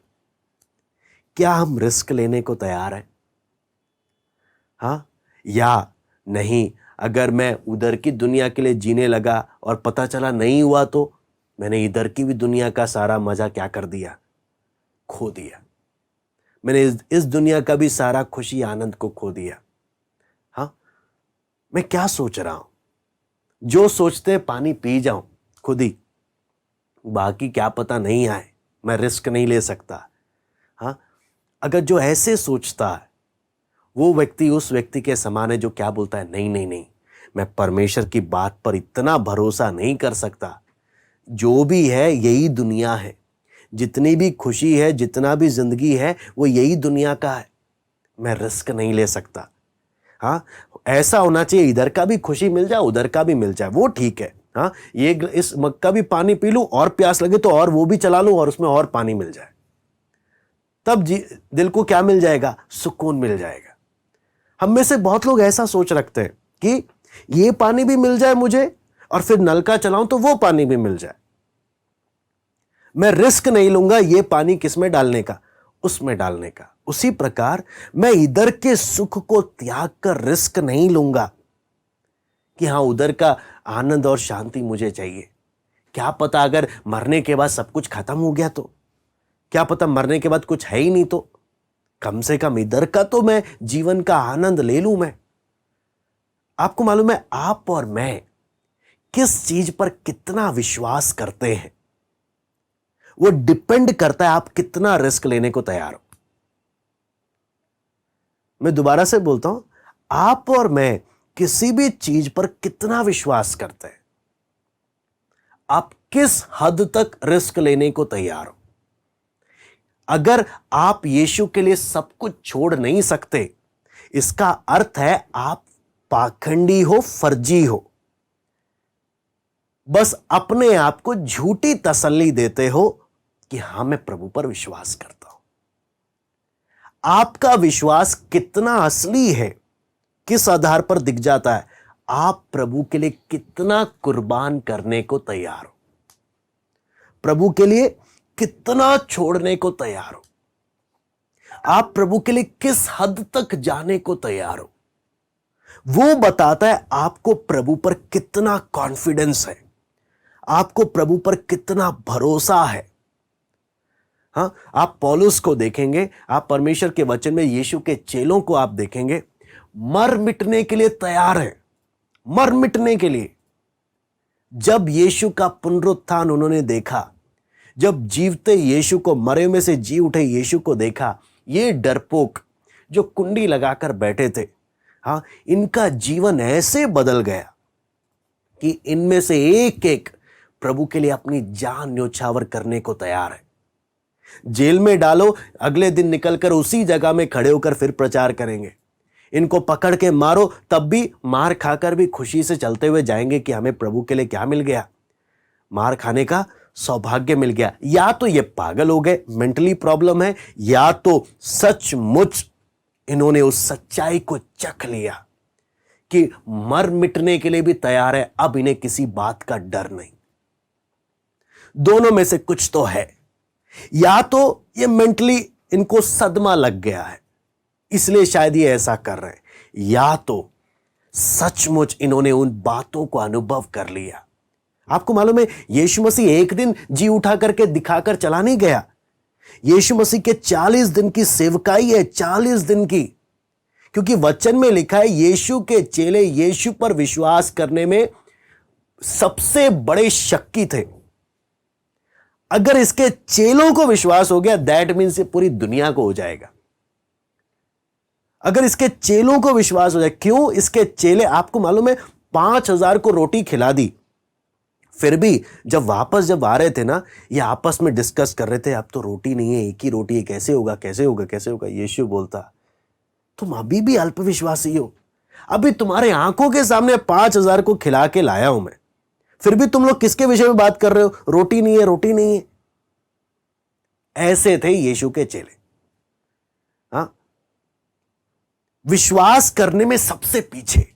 क्या हम रिस्क लेने को तैयार हैं? हाँ या नहीं? अगर मैं उधर की दुनिया के लिए जीने लगा और पता चला नहीं हुआ तो मैंने इधर की भी दुनिया का सारा मजा क्या कर दिया? खो दिया। मैंने इस दुनिया का भी सारा खुशी आनंद को खो दिया। हाँ, मैं क्या सोच रहा हूं? जो सोचते पानी पी जाऊं खुद ही, बाकी क्या पता नहीं आए, मैं रिस्क नहीं ले सकता। हाँ, अगर जो ऐसे सोचता है वो व्यक्ति उस व्यक्ति के समान है जो क्या बोलता है, नहीं नहीं नहीं, मैं परमेश्वर की बात पर इतना भरोसा नहीं कर सकता। जो भी है यही दुनिया है, जितनी भी खुशी है, जितना भी जिंदगी है, वो यही दुनिया का है, मैं रिस्क नहीं ले सकता। हाँ, ऐसा होना चाहिए इधर का भी खुशी मिल जाए, उधर का भी मिल जाए, वो ठीक है। हाँ, ये इस मग का भी पानी पी लूं और प्यास लगे तो और वो भी चला लूं और उसमें और पानी मिल जाए, तब दिल को क्या मिल जाएगा? सुकून मिल जाएगा। हम में से बहुत लोग ऐसा सोच रखते हैं कि ये पानी भी मिल जाए मुझे और फिर नलका चलाऊं तो वो पानी भी मिल जाए, मैं रिस्क नहीं लूंगा ये पानी किसमें डालने का, उसमें डालने का। उसी प्रकार मैं इधर के सुख को त्याग कर रिस्क नहीं लूंगा कि हां उधर का आनंद और शांति मुझे चाहिए। क्या पता अगर मरने के बाद सब कुछ खत्म हो गया तो, क्या पता मरने के बाद कुछ है ही नहीं तो, कम से कम इधर का तो मैं जीवन का आनंद ले लूं मैं। आपको मालूम है आप और मैं किस चीज पर कितना विश्वास करते हैं? वो डिपेंड करता है आप कितना रिस्क लेने को तैयार हो। मैं दोबारा से बोलता हूं, आप और मैं किसी भी चीज पर कितना विश्वास करते हैं, आप किस हद तक रिस्क लेने को तैयार हो। अगर आप यीशु के लिए सब कुछ छोड़ नहीं सकते, इसका अर्थ है आप पाखंडी हो, फर्जी हो, बस अपने आप को झूठी तसल्ली देते हो कि हां मैं प्रभु पर विश्वास करता हूं। आपका विश्वास कितना असली है किस आधार पर दिख जाता है, आप प्रभु के लिए कितना कुर्बान करने को तैयार हो, प्रभु के लिए कितना छोड़ने को तैयार हो, आप प्रभु के लिए किस हद तक जाने को तैयार हो। वो बताता है आपको प्रभु पर कितना कॉन्फिडेंस है, आपको प्रभु पर कितना भरोसा है। हाँ, आप पौलुस को देखेंगे, आप परमेश्वर के वचन में यीशु के चेलों को आप देखेंगे, मर मिटने के लिए तैयार है, मर मिटने के लिए। जब यीशु का पुनरुत्थान उन्होंने देखा, जब जीवते यीशु को, मरे में से जी उठे यीशु को देखा, ये डरपोक जो कुंडी लगाकर बैठे थे, हाँ, इनका जीवन ऐसे बदल गया कि इनमें से एक एक प्रभु के लिए अपनी जान न्योछावर करने को तैयार है। जेल में डालो, अगले दिन निकलकर उसी जगह में खड़े होकर फिर प्रचार करेंगे। इनको पकड़ के मारो, तब भी मार खाकर भी खुशी से चलते हुए जाएंगे कि हमें प्रभु के लिए क्या मिल गया, मार खाने का सौभाग्य मिल गया। या तो ये पागल हो गए, मेंटली प्रॉब्लम है, या तो सचमुच इन्होंने उस सच्चाई को चख लिया कि मर मिटने के लिए भी तैयार है, अब इन्हें किसी बात का डर नहीं। दोनों में से कुछ तो है। या तो ये मेंटली इनको सदमा लग गया है, इसलिए शायद ये ऐसा कर रहे हैं, या तो सचमुच इन्होंने उन बातों को अनुभव कर लिया। आपको मालूम है, यीशु मसीह एक दिन जी उठा करके दिखाकर चला नहीं गया। यीशु मसीह के 40 दिन की सेवकाई है, 40 दिन की, क्योंकि वचन में लिखा है यीशु के चेले यीशु पर विश्वास करने में सबसे बड़े शक्की थे। अगर इसके चेलों को विश्वास हो गया, दैट मीन्स पूरी दुनिया को हो जाएगा। अगर इसके चेलों को विश्वास हो जाए, क्यों, इसके चेले, आपको मालूम है, 5000 को रोटी खिला दी, फिर भी जब वापस आ रहे थे ना, ये आपस में डिस्कस कर रहे थे, अब तो रोटी नहीं है, एक ही रोटी है, कैसे होगा, कैसे होगा, कैसे होगा। यीशु बोलता, तुम अभी भी अल्पविश्वासी हो, अभी तुम्हारे आंखों के सामने 5000 को खिला के लाया हूं मैं, फिर भी तुम लोग किसके विषय में बात कर रहे हो, रोटी नहीं है, रोटी नहीं है। ऐसे थे यीशु के चेले। हाँ, विश्वास करने में सबसे पीछे,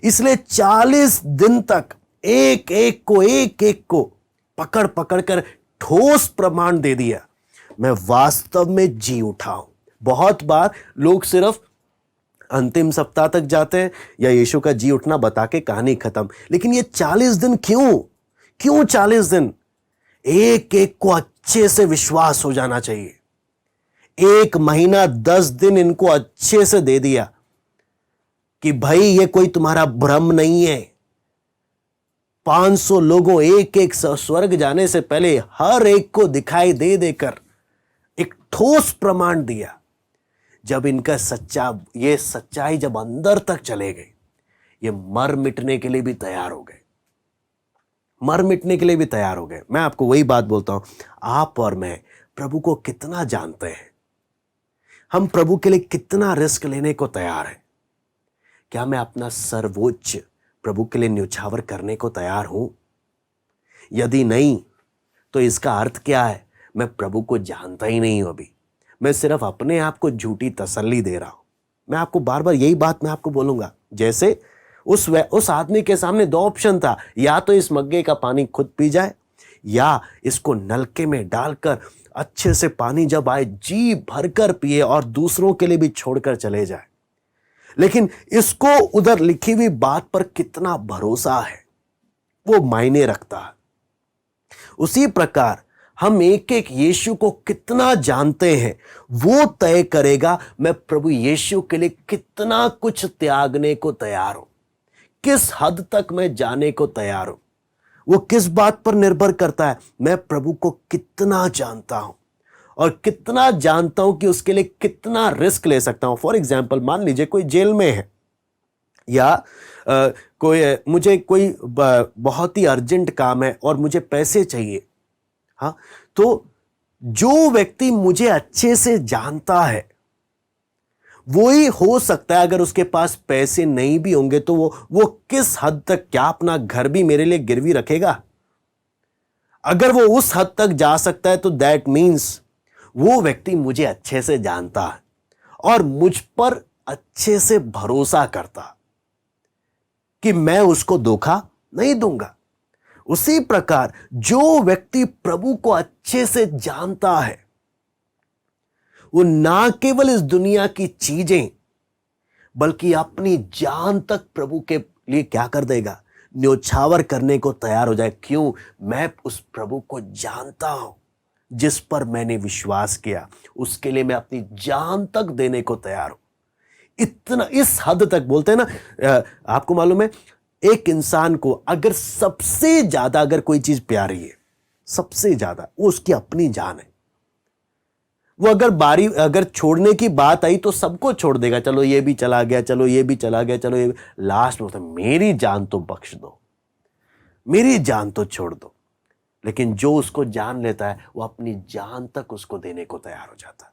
इसलिए 40 दिन तक एक एक को पकड़ पकड़ कर ठोस प्रमाण दे दिया, मैं वास्तव में जी उठा हूं। बहुत बार लोग सिर्फ अंतिम सप्ताह तक जाते हैं या यीशु का जी उठना बता के कहानी खत्म, लेकिन ये 40 दिन क्यों 40 दिन? एक एक को अच्छे से विश्वास हो जाना चाहिए। 1 महीना 10 दिन इनको अच्छे से दे दिया कि भाई ये कोई तुम्हारा भ्रम नहीं है। 500 लोगों एक एक स्वर्ग जाने से पहले हर एक को दिखाई दे देकर एक ठोस प्रमाण दिया। जब इनका ये सच्चाई जब अंदर तक चले गए, ये मर मिटने के लिए भी तैयार हो गए, मर मिटने के लिए भी तैयार हो गए। मैं आपको वही बात बोलता हूं, आप और मैं प्रभु को कितना जानते हैं, हम प्रभु के लिए कितना रिस्क लेने को तैयार हैं। क्या मैं अपना सर्वोच्च प्रभु के लिए न्योछावर करने को तैयार हूं? यदि नहीं, तो इसका अर्थ क्या है? मैं प्रभु को जानता ही नहीं हूं। अभी मैं सिर्फ अपने आप को झूठी तसल्ली दे रहा हूं। मैं आपको बार बार यही बात मैं आपको बोलूंगा। जैसे उस आदमी के सामने 2 ऑप्शन था, या तो इस मग्गे का पानी खुद पी जाए, या इसको नलके में डालकर अच्छे से पानी जब आए जी भरकर पिए और दूसरों के लिए भी छोड़कर चले जाए। लेकिन इसको उधर लिखी हुई बात पर कितना भरोसा है, वो मायने रखता है। उसी प्रकार हम एक एक यीशु को कितना जानते हैं, वो तय करेगा मैं प्रभु यीशु के लिए कितना कुछ त्यागने को तैयार हूं, किस हद तक मैं जाने को तैयार हूं। वो किस बात पर निर्भर करता है? मैं प्रभु को कितना जानता हूं और कितना जानता हूं कि उसके लिए कितना रिस्क ले सकता हूं। फॉर एग्जाम्पल, मान लीजिए कोई जेल में है या मुझे कोई बहुत ही अर्जेंट काम है और मुझे पैसे चाहिए। हाँ, तो जो व्यक्ति मुझे अच्छे से जानता है वो ही हो सकता है, अगर उसके पास पैसे नहीं भी होंगे तो वो किस हद तक, क्या अपना घर भी मेरे लिए गिरवी रखेगा? अगर वो उस हद तक जा सकता है तो दैट मीन्स वो व्यक्ति मुझे अच्छे से जानता है और मुझ पर अच्छे से भरोसा करता कि मैं उसको धोखा नहीं दूंगा। उसी प्रकार जो व्यक्ति प्रभु को अच्छे से जानता है वो ना केवल इस दुनिया की चीजें बल्कि अपनी जान तक प्रभु के लिए क्या कर देगा? न्योछावर करने को तैयार हो जाए। क्यों? मैं उस प्रभु को जानता हूं जिस पर मैंने विश्वास किया, उसके लिए मैं अपनी जान तक देने को तैयार हूं। इतना, इस हद तक बोलते हैं ना, आपको मालूम है एक इंसान को अगर सबसे ज्यादा अगर कोई चीज प्यारी है, सबसे ज्यादा, वो उसकी अपनी जान है। वो अगर छोड़ने की बात आई तो सबको छोड़ देगा, चलो ये भी चला गया, चलो ये भी चला गया, चलो ये, लास्ट में होता है मेरी जान तो बख्श दो, मेरी जान तो छोड़ दो। लेकिन जो उसको जान लेता है वो अपनी जान तक उसको देने को तैयार हो जाता है।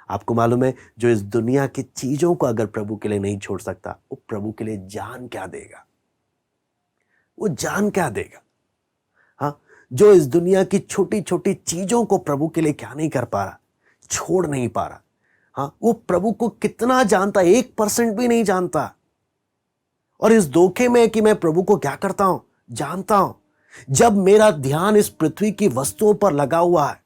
आपको मालूम है, जो इस दुनिया की चीजों को अगर प्रभु के लिए नहीं छोड़ सकता, वो प्रभु के लिए जान क्या देगा? वो जान क्या देगा? हाँ, जो इस दुनिया की छोटी छोटी चीजों को प्रभु के लिए क्या नहीं कर पा रहा, छोड़ नहीं पा रहा, हाँ, वो प्रभु को कितना जानता है? 1% भी नहीं जानता। और इस धोखे में है कि मैं प्रभु को क्या करता हूं? जानता हूं। जब मेरा ध्यान इस पृथ्वी की वस्तुओं पर लगा हुआ है,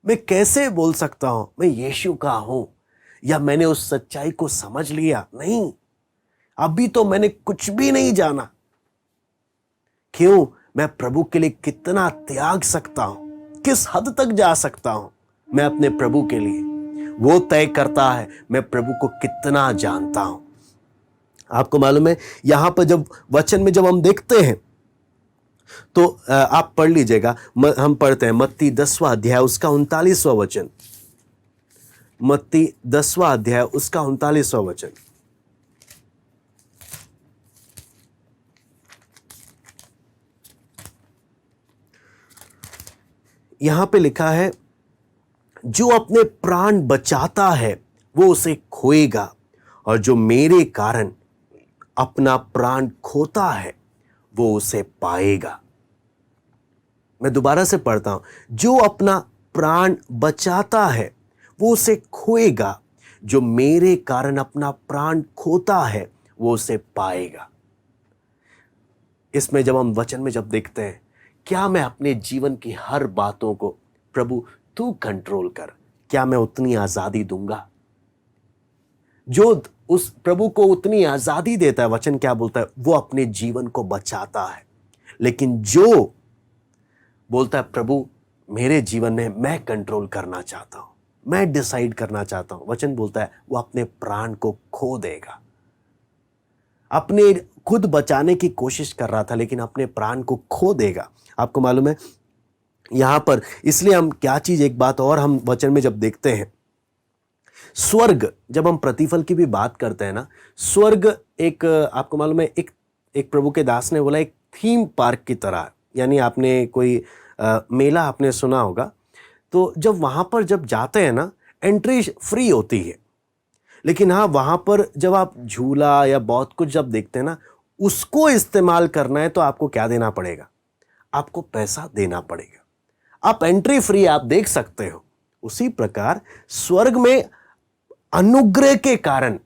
मैं कैसे बोल सकता हूं मैं यीशु का हूं या मैंने उस सच्चाई को समझ लिया? नहीं, अभी तो मैंने कुछ भी नहीं जाना। क्यों? मैं प्रभु के लिए कितना त्याग सकता हूं, किस हद तक जा सकता हूं मैं अपने प्रभु के लिए, वो तय करता है मैं प्रभु को कितना जानता हूं। आपको मालूम है, यहां पर जब वचन में जब हम देखते हैं तो आप पढ़ लीजिएगा, हम पढ़ते हैं मत्ती 10वां अध्याय उसका 39वां वचन। मत्ती 10वां अध्याय उसका 39वां वचन। यहां पे लिखा है, जो अपने प्राण बचाता है वो उसे खोएगा, और जो मेरे कारण अपना प्राण खोता है वो उसे पाएगा। मैं दोबारा से पढ़ता हूं, जो अपना प्राण बचाता है वो उसे खोएगा, जो मेरे कारण अपना प्राण खोता है वो उसे पाएगा। इसमें जब हम वचन में जब देखते हैं, क्या मैं अपने जीवन की हर बातों को प्रभु तू कंट्रोल कर, क्या मैं उतनी आजादी दूंगा? जो उस प्रभु को उतनी आजादी देता है, वचन क्या बोलता है? वो अपने जीवन को बचाता है। लेकिन जो बोलता है प्रभु मेरे जीवन में मैं कंट्रोल करना चाहता हूं, मैं डिसाइड करना चाहता हूं, वचन बोलता है वो अपने प्राण को खो देगा। अपने खुद बचाने की कोशिश कर रहा था लेकिन अपने प्राण को खो देगा। आपको मालूम है, यहां पर इसलिए हम क्या चीज, एक बात और हम वचन में जब देखते हैं, स्वर्ग, जब हम प्रतिफल की भी बात करते हैं ना, स्वर्ग एक, आपको मालूम है, एक प्रभु के दास ने बोला एक थीम पार्क की तरह। यानी आपने कोई मेला आपने सुना होगा, तो जब वहां पर जब जाते हैं ना, एंट्री फ्री होती है, लेकिन हाँ वहां पर जब आप झूला या बहुत कुछ जब देखते हैं ना, उसको इस्तेमाल करना है तो आपको क्या देना पड़ेगा? आपको पैसा देना पड़ेगा। आप एंट्री फ्री आप देख सकते हो। उसी प्रकार स्वर्ग में अनुग्रह के कारण,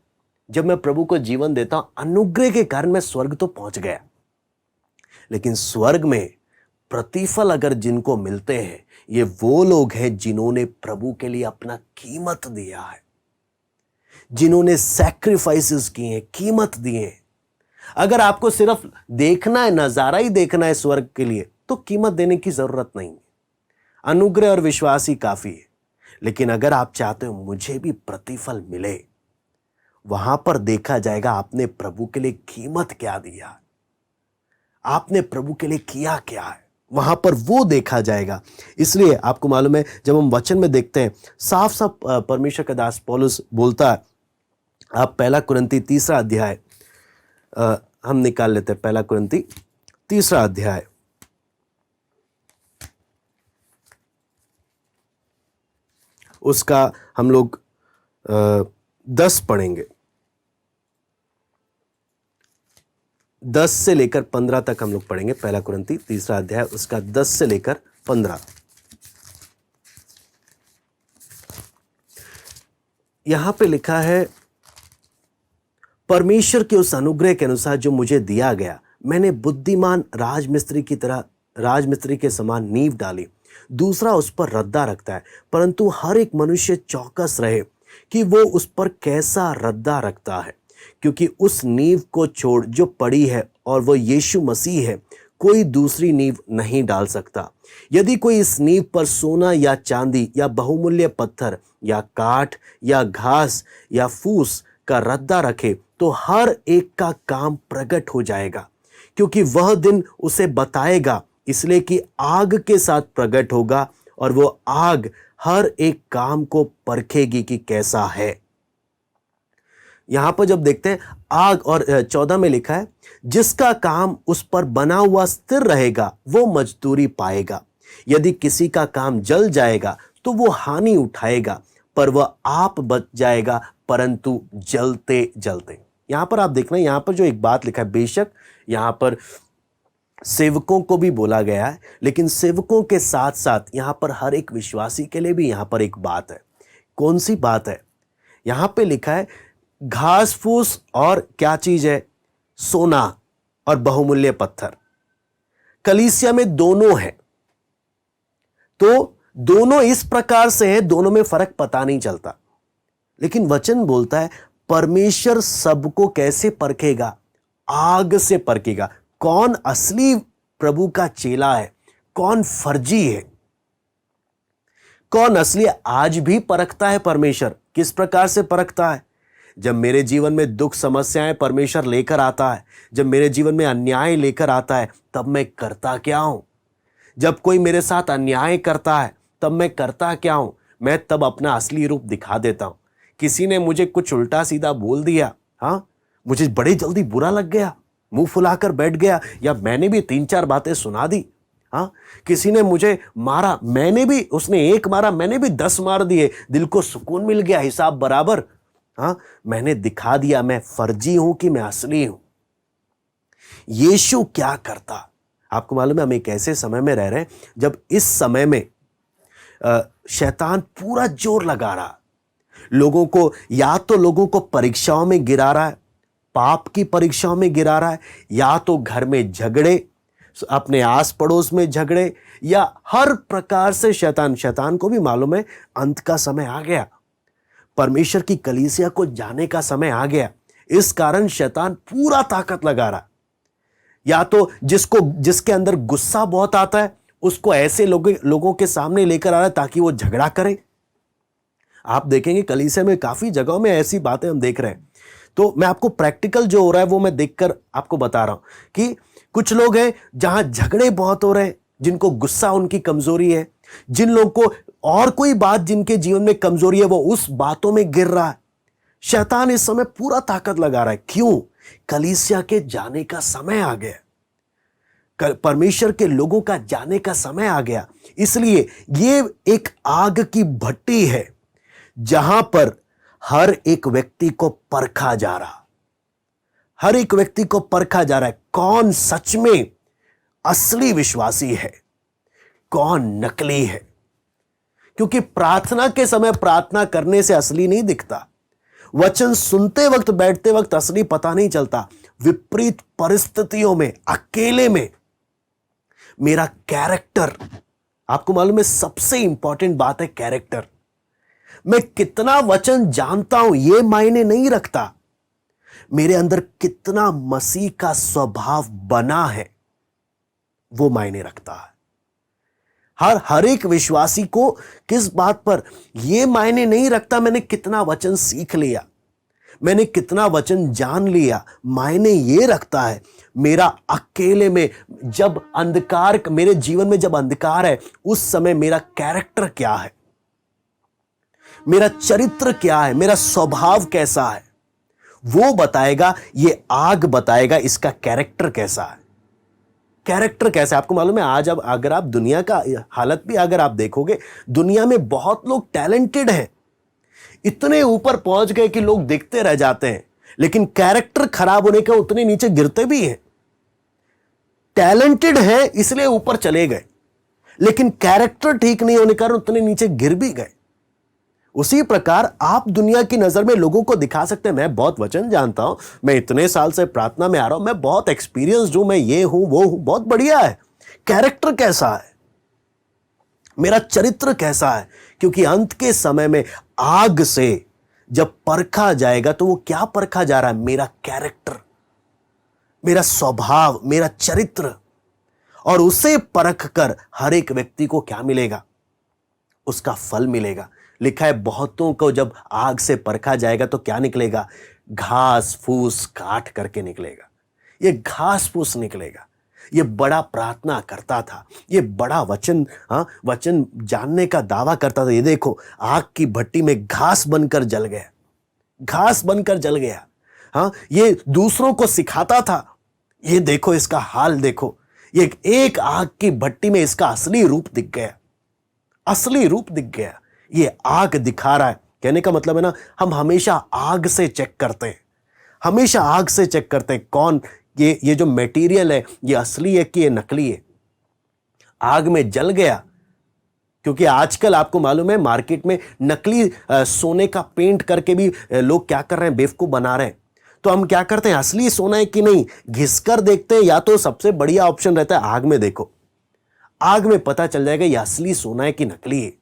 जब मैं प्रभु को जीवन देता हूं, अनुग्रह के कारण मैं स्वर्ग तो पहुंच गया, लेकिन स्वर्ग में प्रतिफल अगर जिनको मिलते हैं, ये वो लोग हैं जिन्होंने प्रभु के लिए अपना कीमत दिया है, जिन्होंने सैक्रिफाइसेस किए हैं, कीमत दिए हैं। अगर आपको सिर्फ देखना है, नजारा ही देखना है स्वर्ग के लिए, तो कीमत देने की जरूरत नहीं है, अनुग्रह और विश्वास ही काफी है। लेकिन अगर आप चाहते हो मुझे भी प्रतिफल मिले, वहां पर देखा जाएगा आपने प्रभु के लिए कीमत क्या दिया। आपने प्रभु के लिए किया क्या है, वहां पर वो देखा जाएगा। इसलिए आपको मालूम है, जब हम वचन में देखते हैं, साफ साफ परमेश्वर का दास पौलुस बोलता है। आप पहला कुरिन्ती 3 अध्याय हम निकाल लेते हैं। पहला कुरिन्ती 3 अध्याय, उसका हम लोग 10 पढ़ेंगे। 10 से लेकर 15 तक हम लोग पढ़ेंगे। पहला कुरिन्ती 3 अध्याय, उसका 10 से लेकर 15। यहां पे लिखा है, परमेश्वर के उस अनुग्रह के अनुसार जो मुझे दिया गया, मैंने बुद्धिमान राजमिस्त्री के समान नींव डाली। दूसरा उस पर रद्दा रखता है, परंतु हर एक मनुष्य चौकस रहे कि वो उस पर कैसा रद्दा रखता है, क्योंकि उस नींव को छोड़ जो पड़ी है और वो यीशु मसीह है, कोई दूसरी नींव नहीं डाल सकता। यदि कोई इस नींव पर सोना या चांदी या बहुमूल्य पत्थर या काठ या घास या फूस का रद्दा रखे, तो हर एक का काम प्रकट हो जाएगा, क्योंकि वह दिन उसे बताएगा, इसलिए कि आग के साथ प्रकट होगा और वो आग हर एक काम को परखेगी कि कैसा है। यहां पर जब देखते हैं आग, और 14 में लिखा है, जिसका काम उस पर बना हुआ स्थिर रहेगा वो मजदूरी पाएगा। यदि किसी का काम जल जाएगा तो वो हानि उठाएगा, पर वह आप बच जाएगा, परंतु जलते जलते। यहां पर आप देखना, यहां पर जो एक बात लिखा है, बेशक यहां पर सेवकों को भी बोला गया है, लेकिन सेवकों के साथ साथ यहां पर हर एक विश्वासी के लिए भी यहां पर एक बात है। कौन सी बात है? यहां पे लिखा है घास फूस और क्या चीज है? सोना और बहुमूल्य पत्थर। कलीसिया में दोनों है, तो दोनों इस प्रकार से है, दोनों में फर्क पता नहीं चलता। लेकिन वचन बोलता है परमेश्वर सबको कैसे परखेगा? आग से परखेगा। कौन असली प्रभु का चेला है, कौन फर्जी है, कौन असली? आज भी परखता है परमेश्वर। किस प्रकार से परखता है? जब मेरे जीवन में दुख समस्याएं परमेश्वर लेकर आता है, जब मेरे जीवन में अन्याय लेकर आता है, तब मैं करता क्या हूं? जब कोई मेरे साथ अन्याय करता है तब मैं करता क्या हूं? मैं तब अपना असली रूप दिखा देता हूं। किसी ने मुझे कुछ उल्टा सीधा बोल दिया, हाँ, मुझे बड़े जल्दी बुरा लग गया, मुंह फुलाकर बैठ गया, या मैंने भी 3-4 बातें सुना दी। हाँ, किसी ने मुझे मारा, उसने 1 मारा, मैंने भी 10 मार दिए, दिल को सुकून मिल गया, हिसाब बराबर। हाँ, मैंने दिखा दिया मैं फर्जी हूं कि मैं असली हूं। यीशु क्या करता? आपको मालूम है, हम एक ऐसे समय में रह रहे हैं जब इस समय में शैतान पूरा जोर लगा रहा, लोगों को, या तो लोगों को परीक्षाओं में गिरा रहा है, पाप की परीक्षाओं में गिरा रहा है, या तो घर में झगड़े, अपने आस पड़ोस में झगड़े, या हर प्रकार से शैतान को भी मालूम है अंत का समय आ गया, परमेश्वर की कलीसिया को जाने का समय आ गया। इस कारण शैतान पूरा ताकत लगा रहा, या तो जिसके अंदर गुस्सा बहुत आता है उसको ऐसे लोगों के सामने लेकर आ रहा है ताकि वो झगड़ा करे। आप देखेंगे कलीसिया में काफी जगहों में ऐसी बातें हम देख रहे हैं। तो मैं आपको प्रैक्टिकल जो हो रहा है वो मैं देखकर आपको बता रहा हूं कि कुछ लोग हैं जहां झगड़े बहुत हो रहे हैं, जिनको गुस्सा उनकी कमजोरी है, जिन लोगों को और कोई बात जिनके जीवन में कमजोरी है वो उस बातों में गिर रहा है। शैतान इस समय पूरा ताकत लगा रहा है। क्यों? कलीसिया के जाने का समय आ गया, परमेश्वर के लोगों का जाने का समय आ गया। इसलिए ये एक आग की भट्टी है जहां पर हर एक व्यक्ति को परखा जा रहा, हर एक व्यक्ति को परखा जा रहा है, कौन सच में असली विश्वासी है, कौन नकली है। क्योंकि प्रार्थना के समय प्रार्थना करने से असली नहीं दिखता, वचन सुनते वक्त, बैठते वक्त असली पता नहीं चलता। विपरीत परिस्थितियों में, अकेले में मेरा कैरेक्टर, आपको मालूम है सबसे इंपॉर्टेंट बात है कैरेक्टर। मैं कितना वचन जानता हूं ये मायने नहीं रखता, मेरे अंदर कितना मसीह का स्वभाव बना है वो मायने रखता है। हर एक विश्वासी को किस बात पर, यह मायने नहीं रखता मैंने कितना वचन सीख लिया, मैंने कितना वचन जान लिया मायने ये रखता है। मेरा अकेले में जब अंधकार, मेरे जीवन में जब अंधकार है, उस समय मेरा कैरेक्टर क्या है, मेरा चरित्र क्या है, मेरा स्वभाव कैसा है, वो बताएगा। ये आग बताएगा इसका कैरेक्टर कैसा है। कैरेक्टर कैसा है आपको मालूम है? आज अब अगर आप दुनिया का हालत भी अगर आप देखोगे, दुनिया में बहुत लोग टैलेंटेड हैं, इतने ऊपर पहुंच गए कि लोग देखते रह जाते हैं, लेकिन कैरेक्टर खराब होने के उतने नीचे गिरते भी हैं। टैलेंटेड है इसलिए ऊपर चले गए, लेकिन कैरेक्टर ठीक नहीं होने के कारण उतने नीचे गिर भी गए। उसी प्रकार आप दुनिया की नजर में लोगों को दिखा सकते हैं, मैं बहुत वचन जानता हूं, मैं इतने साल से प्रार्थना में आ रहा हूं, मैं बहुत एक्सपीरियंस्ड हूं, मैं ये हूं वो हूं, बहुत बढ़िया है। कैरेक्टर कैसा है, मेरा चरित्र कैसा है? क्योंकि अंत के समय में आग से जब परखा जाएगा तो वो क्या परखा जा रहा है? मेरा कैरेक्टर, मेरा स्वभाव, मेरा चरित्र। और उसे परख कर हर एक व्यक्ति को क्या मिलेगा? उसका फल मिलेगा। लिखा है बहुतों को जब आग से परखा जाएगा तो क्या निकलेगा? घास फूस काट करके निकलेगा। ये घास फूस निकलेगा। ये बड़ा प्रार्थना करता था, ये बड़ा वचन जानने का दावा करता था। ये देखो आग की भट्टी में घास बनकर जल गया, घास बनकर जल गया। ये दूसरों को सिखाता था। ये देखो इसका हाल देखो, ये एक आग की भट्टी में इसका असली रूप दिख गया, असली रूप दिख गया। ये आग दिखा रहा है। कहने का मतलब है ना, हम हमेशा आग से चेक करते हैं, हमेशा आग से चेक करते हैं कौन ये जो मटेरियल है ये असली है कि ये नकली है। आग में जल गया, क्योंकि आजकल आपको मालूम है मार्केट में नकली सोने का पेंट करके भी लोग क्या कर रहे हैं? बेवकूफ बना रहे हैं। तो हम क्या करते हैं? असली सोना है कि नहीं घिसकर देखते हैं, या तो सबसे बढ़िया ऑप्शन रहता है आग में देखो, आग में पता चल जाएगा ये असली सोना है कि नकली है।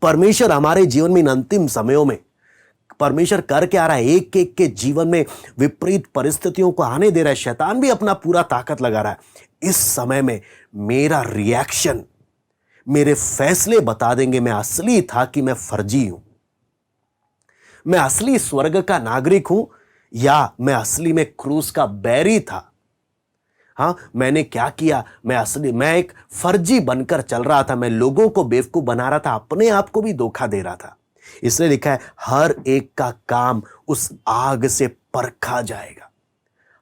परमेश्वर हमारे जीवन में इन अंतिम समयों में परमेश्वर कर क्या रहा है? एक एक के जीवन में विपरीत परिस्थितियों को आने दे रहा है। शैतान भी अपना पूरा ताकत लगा रहा है। इस समय में मेरा रिएक्शन, मेरे फैसले बता देंगे मैं असली था कि मैं फर्जी हूं, मैं असली स्वर्ग का नागरिक हूं या मैं असली में क्रूस का बैरी था। मैंने क्या किया? मैं एक फर्जी बनकर चल रहा था, मैं लोगों को बेवकूफ बना रहा था, अपने आप को भी धोखा दे रहा था। इसलिए लिखा है हर एक का काम उस आग से परखा जाएगा,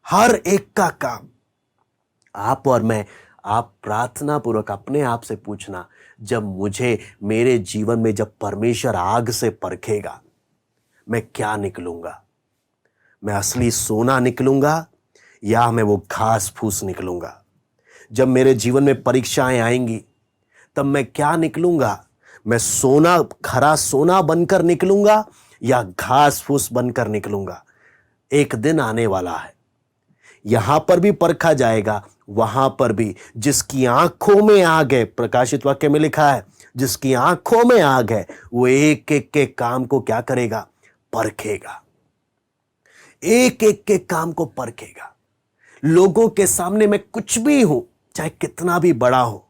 हर एक का काम। आप और मैं, आप प्रार्थना पूर्वक अपने आप से पूछना, जब मुझे मेरे जीवन में जब परमेश्वर आग से परखेगा मैं क्या निकलूंगा? मैं असली सोना निकलूंगा या मैं वो घास फूस निकलूंगा? जब मेरे जीवन में परीक्षाएं आएंगी तब मैं क्या निकलूंगा? मैं सोना, खरा सोना बनकर निकलूंगा या घास फूस बनकर निकलूंगा? एक दिन आने वाला है, यहां पर भी परखा जाएगा, वहां पर भी। जिसकी आंखों में आग है, प्रकाशित वाक्य में लिखा है, जिसकी आंखों में आग है वो एक एक के काम को क्या करेगा? परखेगा। एक एक के काम को परखेगा। लोगों के सामने मैं कुछ भी हूं, चाहे कितना भी बड़ा हो,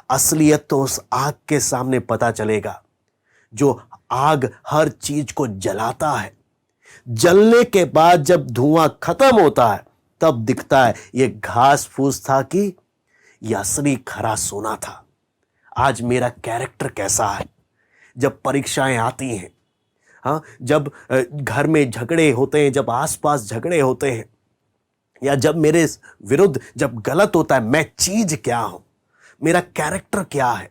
असलियत तो उस आग के सामने पता चलेगा। जो आग हर चीज को जलाता है, जलने के बाद जब धुआं खत्म होता है तब दिखता है ये घास फूस था कि यह असली खरा सोना था। आज मेरा कैरेक्टर कैसा है? जब परीक्षाएं आती हैं, जब घर में झगड़े होते हैं, जब आसपास झगड़े होते हैं, या जब मेरे विरुद्ध जब गलत होता है, मैं चीज क्या हूं? मेरा कैरेक्टर क्या है?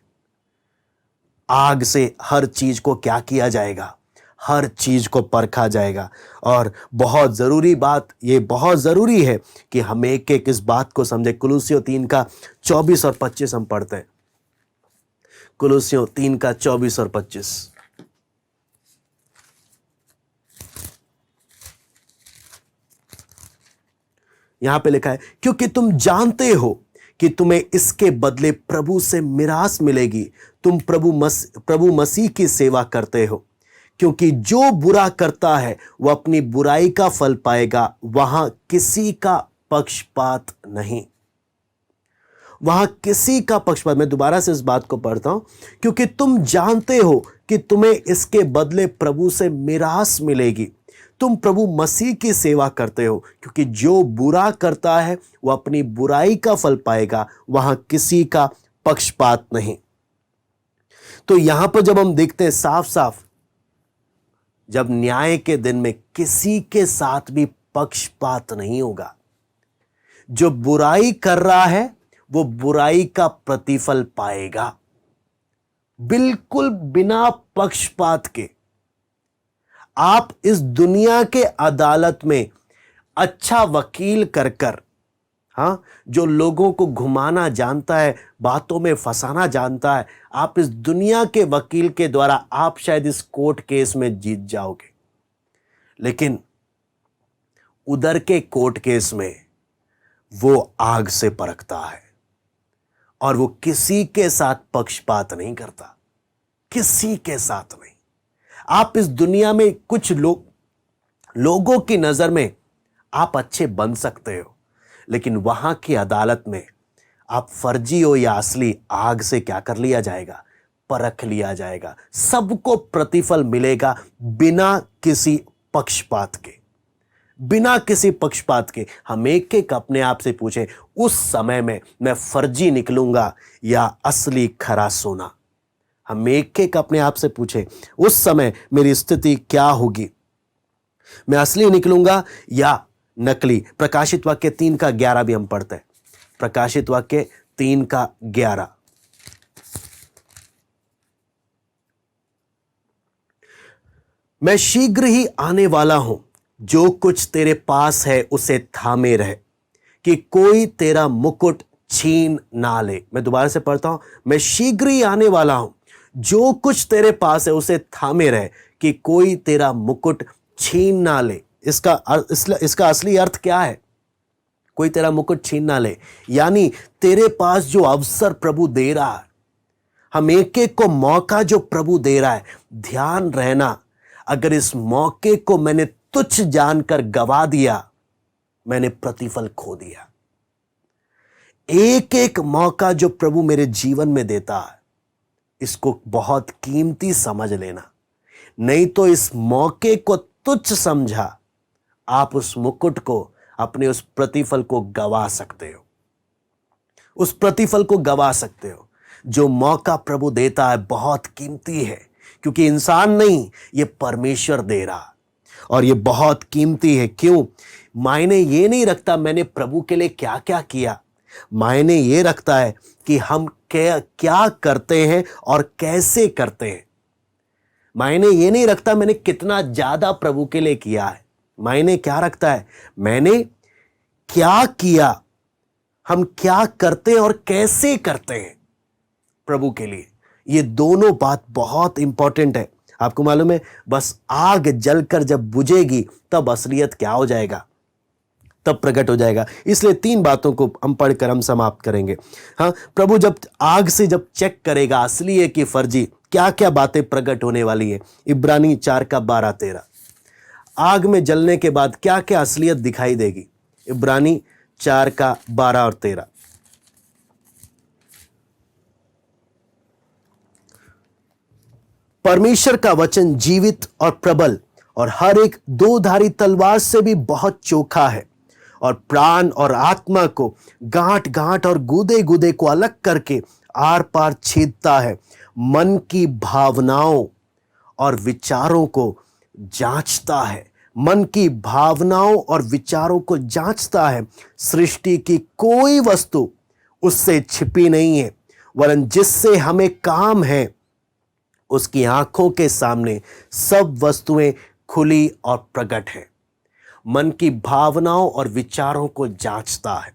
आग से हर चीज को क्या किया जाएगा? हर चीज को परखा जाएगा। और बहुत जरूरी बात, ये बहुत जरूरी है कि हम एक एक इस बात को समझे। कुलुस्सियों 3 का 24 और 25 हम पढ़ते हैं। कुलुस्सियों 3 का 24 और 25। यहां पे लिखा है, क्योंकि तुम जानते हो कि तुम्हें इसके बदले प्रभु से मिरास मिलेगी। तुम प्रभु मसीह की सेवा करते हो। क्योंकि जो बुरा करता है वह अपनी बुराई का फल पाएगा। वहां किसी का पक्षपात नहीं, वहां किसी का पक्षपात। मैं दोबारा से इस बात को पढ़ता हूं, क्योंकि तुम जानते हो कि तुम्हें इसके बदले प्रभु से मिरास मिलेगी। तुम प्रभु मसीह की सेवा करते हो, क्योंकि जो बुरा करता है वह अपनी बुराई का फल पाएगा, वहां किसी का पक्षपात नहीं। तो यहां पर जब हम देखते हैं साफ साफ, जब न्याय के दिन में किसी के साथ भी पक्षपात नहीं होगा। जो बुराई कर रहा है वो बुराई का प्रतिफल पाएगा, बिल्कुल बिना पक्षपात के। आप इस दुनिया के अदालत में अच्छा वकील कर कर, हाँ, जो लोगों को घुमाना जानता है, बातों में फंसाना जानता है, आप इस दुनिया के वकील के द्वारा आप शायद इस कोर्ट केस में जीत जाओगे। लेकिन उधर के कोर्ट केस में वो आग से परखता है और वो किसी के साथ पक्षपात नहीं करता, किसी के साथ नहीं। आप इस दुनिया में कुछ लोगों की नजर में आप अच्छे बन सकते हो, लेकिन वहां की अदालत में आप फर्जी हो या असली, आग से क्या कर लिया जाएगा? परख लिया जाएगा। सबको प्रतिफल मिलेगा बिना किसी पक्षपात के, बिना किसी पक्षपात के। हम एक एक अपने आप से पूछें, उस समय में मैं फर्जी निकलूंगा या असली खरा सोना? हम एक एक अपने आप से पूछें, उस समय मेरी स्थिति क्या होगी? मैं असली निकलूंगा या नकली? प्रकाशित वाक्य 3:11 भी हम पढ़ते हैं। प्रकाशित वाक्य 3:11, मैं शीघ्र ही आने वाला हूं, जो कुछ तेरे पास है उसे थामे रहे, कि कोई तेरा मुकुट छीन ना ले। मैं दोबारा से पढ़ता हूं, मैं शीघ्र ही आने वाला हूं, जो कुछ तेरे पास है उसे थामे रहे, कि कोई तेरा मुकुट छीन ना ले। इसका असली अर्थ क्या है? कोई तेरा मुकुट छीन ना ले, यानी तेरे पास जो अवसर प्रभु दे रहा है, हम एक एक को मौका जो प्रभु दे रहा है, ध्यान रहना, अगर इस मौके को मैंने तुच्छ जानकर गवा दिया, मैंने प्रतिफल खो दिया। एक एक मौका जो प्रभु मेरे जीवन में देता है, इसको बहुत कीमती समझ लेना, नहीं तो इस मौके को तुच्छ समझा, आप उस मुकुट को, अपने उस प्रतिफल को गवा सकते हो। उस प्रतिफल को गवा सकते हो। जो मौका प्रभु देता है बहुत कीमती है, क्योंकि इंसान नहीं, ये परमेश्वर दे रहा, और ये बहुत कीमती है। क्यों? मायने ये नहीं रखता मैंने प्रभु के लिए क्या क्या किया, मायने ये रखता है कि हम क्या करते हैं और कैसे करते हैं। मायने ये नहीं रखता मैंने कितना ज्यादा प्रभु के लिए किया है, मायने क्या रखता है? मैंने क्या किया, हम क्या करते हैं और कैसे करते हैं प्रभु के लिए। ये दोनों बात बहुत इंपॉर्टेंट है। आपको मालूम है, बस आग जलकर जब बुझेगी तब असलियत क्या हो जाएगा? तब प्रकट हो जाएगा। इसलिए 3 बातों को हम पढ़कर हम समाप्त करेंगे। हाँ, प्रभु जब आग से जब चेक करेगा असली है कि फर्जी, क्या क्या बातें प्रकट होने वाली है। इब्रानी 4:12-13, आग में जलने के बाद क्या क्या असलियत दिखाई देगी। इब्रानी 4:12 और 13, परमेश्वर का वचन जीवित और प्रबल और हर एक 2-धारी तलवार से भी बहुत चोखा है, और प्राण और आत्मा को, गांठ गांठ और गूदे गूदे को अलग करके आर पार छेदता है, मन की भावनाओं और विचारों को जांचता है। मन की भावनाओं और विचारों को जांचता है। सृष्टि की कोई वस्तु उससे छिपी नहीं है, वरन जिससे हमें काम है उसकी आंखों के सामने सब वस्तुएं खुली और प्रकट है। मन की भावनाओं और विचारों को जांचता है,